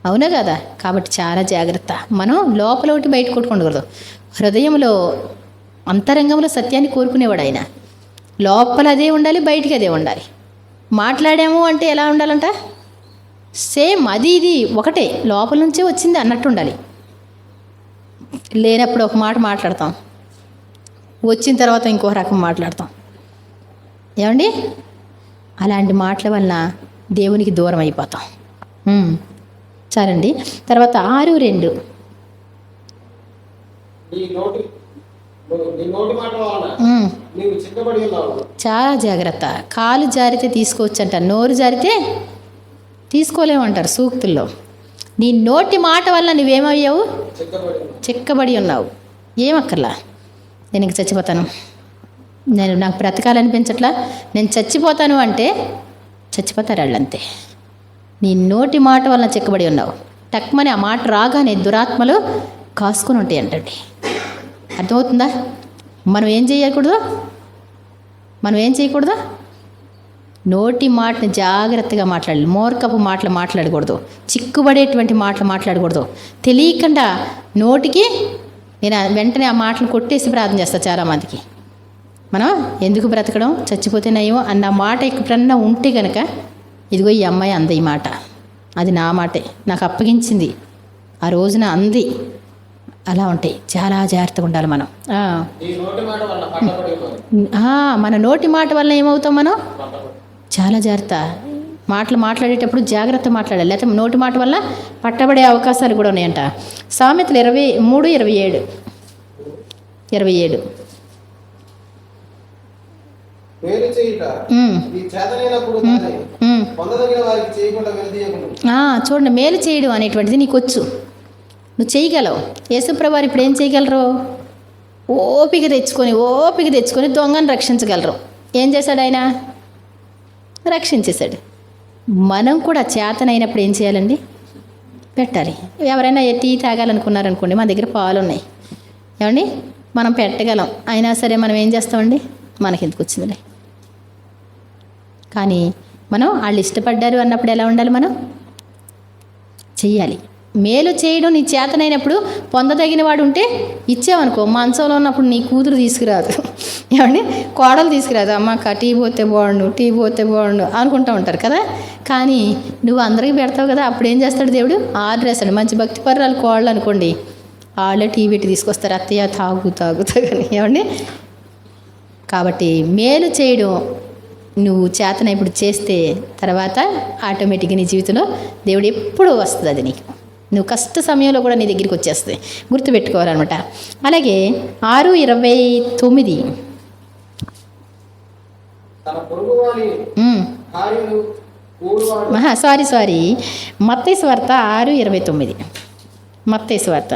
అవునా కదా? కాబట్టి చాలా జాగ్రత్త. మనం లోపల ఒకటి బయట కొట్టుకోకూడదు. హృదయంలో అంతరంగంలో సత్యాన్ని కోరుకునేవాడు ఆయన. లోపల అదే ఉండాలి, బయటికి అదే ఉండాలి. మాట్లాడాము అంటే ఎలా ఉండాలంట? సేమ్ అది ఇది ఒకటే, లోపల నుంచే వచ్చింది అన్నట్టు ఉండాలి. లేనప్పుడు ఒక మాట మాట్లాడతాం, వచ్చిన తర్వాత ఇంకో రకం మాట్లాడతాం. ఏమండి అలాంటి మాటల వలన దేవునికి దూరం అయిపోతాం. చాలండి. తర్వాత 6:2 చాలా జాగ్రత్త. కాలు జారితే తీసుకోవచ్చు అంటారు, నోరు జారితే తీసుకోలేమంటారు సూక్తుల్లో. నీ నోటి మాట వల్ల నువ్వేమయ్యావు? చిక్కబడి ఉన్నావు. ఏమక్కర్లా, నేను ఇంక చచ్చిపోతాను, నాకు బ్రతకాలనిపించట్లా, నేను చచ్చిపోతాను అంటే చచ్చిపోతారు వాళ్ళంతే. నీ నోటి మాట వలన చిక్కబడి ఉన్నావు. టక్మని ఆ మాట రాగానే దురాత్మలు కాసుకొని ఉంటాయి అంటండి. అర్థమవుతుందా? మనం ఏం చేయకూడదు? నోటి మాటని జాగ్రత్తగా మాట్లాడాలి. మూర్ఖపు మాటలు మాట్లాడకూడదు, చిక్కుబడేటువంటి మాటలు మాట్లాడకూడదు. తెలియకుండా నోటికి నేను వెంటనే ఆ మాటలు కొట్టేసి ప్రార్థన చేస్తాను. చాలామందికి మనం ఎందుకు బ్రతకడం, చచ్చిపోతే నయ్యమో అన్న మాట ఎప్పుడన్నా ఉంటే కనుక, ఇదిగో ఈ అమ్మాయి అంది ఈ మాట, అది నా మాటే, నాకు అప్పగించింది, ఆ రోజున అంది. అలా ఉంటాయి. చాలా జాగ్రత్తగా ఉండాలి మనం. మన నోటి మాట వల్ల ఏమవుతాం మనం? చాలా జాగ్రత్త. మాట్లాడేటప్పుడు జాగ్రత్త మాట్లాడాలి, లేకపోతే నోటి మాట వల్ల పట్టబడే అవకాశాలు కూడా ఉన్నాయంట. సామెతలు 23:27 చూడండి, మేలు చేయడం అనేటువంటిది నీకు వచ్చు, నువ్వు చేయగలవు. యేసుప్రభువారు ఇప్పుడు ఏం చేయగలరు? ఓపిక తెచ్చుకొని దొంగను రక్షించగలరు. ఏం చేశాడు ఆయన? రక్షించేశాడు. మనం కూడా చేతనైనప్పుడు ఏం చేయాలండి? పెట్టాలి. ఎవరైనా టీ తాగాలనుకున్నారనుకోండి, మా దగ్గర పాలు ఉన్నాయి, ఏమండి మనం పెట్టగలం. అయినా సరే మనం ఏం చేస్తామండి? మనకి ఎందుకు వచ్చిందిలే. కానీ మనం వాళ్ళు ఇష్టపడ్డారు అన్నప్పుడు ఎలా ఉండాలి? మనం చెయ్యాలి. మేలు చేయడం నీ చేతనైనప్పుడు పొందదగిన వాడు ఉంటే ఇచ్చావనుకో. మంచంలో ఉన్నప్పుడు నీ కూతురు తీసుకురాదు, ఏమండి కోడలు తీసుకురాదు. అమ్మ టీ పోతే బాగుండు అనుకుంటూ ఉంటారు కదా. కానీ నువ్వు అందరికీ పెడతావు కదా, అప్పుడు ఏం చేస్తాడు దేవుడు? ఆర్డర్ వేస్తాడు. మంచి భక్తి పర్రాలు కోడలు అనుకోండి, వాళ్ళే టీ పెట్టి తీసుకొస్తారు, అత్తయ్య తాగుతాగని, ఏమండి. కాబట్టి మేలు చేయడం నువ్వు చేతన ఇప్పుడు చేస్తే తర్వాత ఆటోమేటిక్గా నీ జీవితంలో దేవుడు ఎప్పుడూ వస్తుంది అది నీకు. నువ్వు కష్ట సమయంలో కూడా నీ దగ్గరికి వచ్చేస్తుంది. గుర్తుపెట్టుకోవాలన్నమాట. అలాగే 6:29 సారీ మత్తయి సువార్త 6:29 మత్తయి సువార్త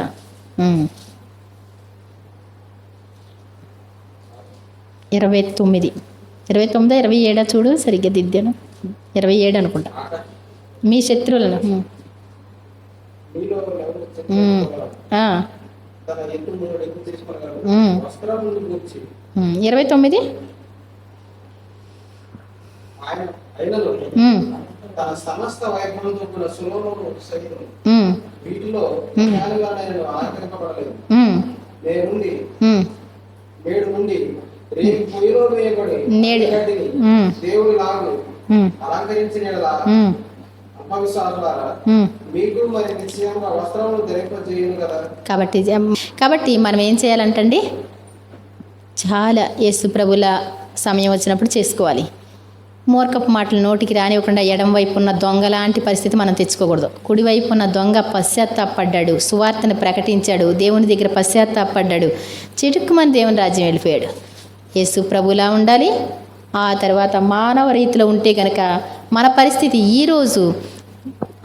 29 27 చూడు, సరిగ్గా దిద్దాను. 27 అనుకుంటా. మీ శత్రువులను 29
తన సమస్త వైభవంతో సులోమోను సైతం వీటిలో ఆకర్షింపబడలేదు. నేడు నుండి రేపు పొయ్యిలో వేయబడి దేవుడి లాగు అలంకరించిన అల్పవిశ్వాసులారా మీకు మరి నిశ్చయంగా వస్త్రములు ధరింపజేయను కదా.
కాబట్టి మనం ఏం చేయాలంటండి, చాలా యేసు ప్రభుల సమయం వచ్చినప్పుడు చేసుకోవాలి. మూర్ఖపు మాటలు నోటికి రానివ్వకుండా ఎడం వైపు ఉన్న దొంగ లాంటి పరిస్థితి మనం తెచ్చుకోకూడదు. కుడివైపు ఉన్న దొంగ పశ్చాత్తాపడ్డాడు, సువార్తను ప్రకటించాడు, దేవుని దగ్గర పశ్చాత్తాపడ్డాడు, చిటుక్కుమని దేవుని రాజ్యం వెళ్ళిపోయాడు. యేసు ప్రభులా ఉండాలి. ఆ తర్వాత మానవ రీతిలో ఉంటే కనుక మన పరిస్థితి ఈరోజు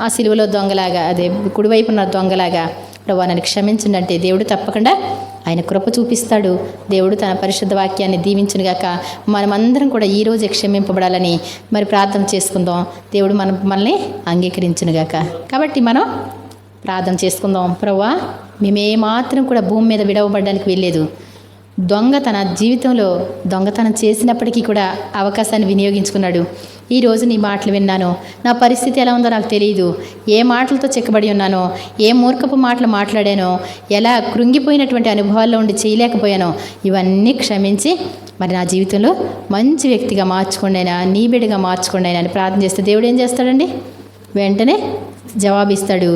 ఆ సిలువలో దొంగలాగా, అదే కుడివైపు ఉన్న దొంగలాగా, ప్రభు నన్ను క్షమించండి అంటే దేవుడు తప్పకుండా ఆయన కృప చూపిస్తాడు. దేవుడు తన పరిశుద్ధ వాక్యాన్ని దీవించునుగాక. మనమందరం కూడా ఈరోజు క్షమింపబడాలని మరి ప్రార్థన చేసుకుందాం. దేవుడు మనల్ని అంగీకరించునుగాక. కాబట్టి మనం ప్రార్థన చేసుకుందాం. ప్రభువా, మేమేమాత్రం కూడా భూమి మీద విడవబడడానికి వెళ్ళలేదు. దొంగ తన జీవితంలో దొంగతనం చేసినప్పటికీ కూడా అవకాశాన్ని వినియోగించుకున్నాడు. ఈరోజు నీ మాటలు విన్నాను, నా పరిస్థితి ఎలా ఉందో నాకు తెలియదు, ఏ మాటలతో చెక్కబడి ఉన్నానో, ఏ మూర్ఖపు మాటలు మాట్లాడానో, ఎలా కృంగిపోయినటువంటి అనుభవాల్లో ఉండి చేయలేకపోయానో, ఇవన్నీ క్షమించి మరి నా జీవితంలో మంచి వ్యక్తిగా మార్చుకోండి అయినా, నీ బిడ్డగా మార్చుకోండి అయినా అని ప్రార్థన చేస్తే దేవుడు ఏం చేస్తాడండి, వెంటనే జవాబిస్తాడు.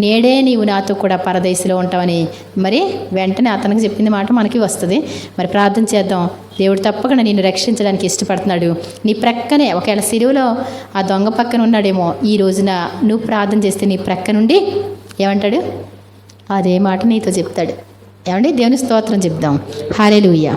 నేడే నీవు నాతో కూడా పరదేశంలో ఉంటావని మరి వెంటనే అతనికి చెప్పింది మాట మనకి వస్తుంది. మరి ప్రార్థన చేద్దాం. దేవుడు తప్పకుండా నిన్ను రక్షించడానికి ఇష్టపడుతున్నాడు. నీ ప్రక్కనే ఒకవేళ సిలువలో ఆ దొంగ పక్కన ఉన్నాడేమో, ఈ రోజున నువ్వు ప్రార్థన చేస్తే నీ ప్రక్క నుండి ఏమంటాడు, అదే మాట నీతో చెప్తాడు. ఏమండి, దేవుని స్తోత్రం చెప్దాం. హల్లెలూయా.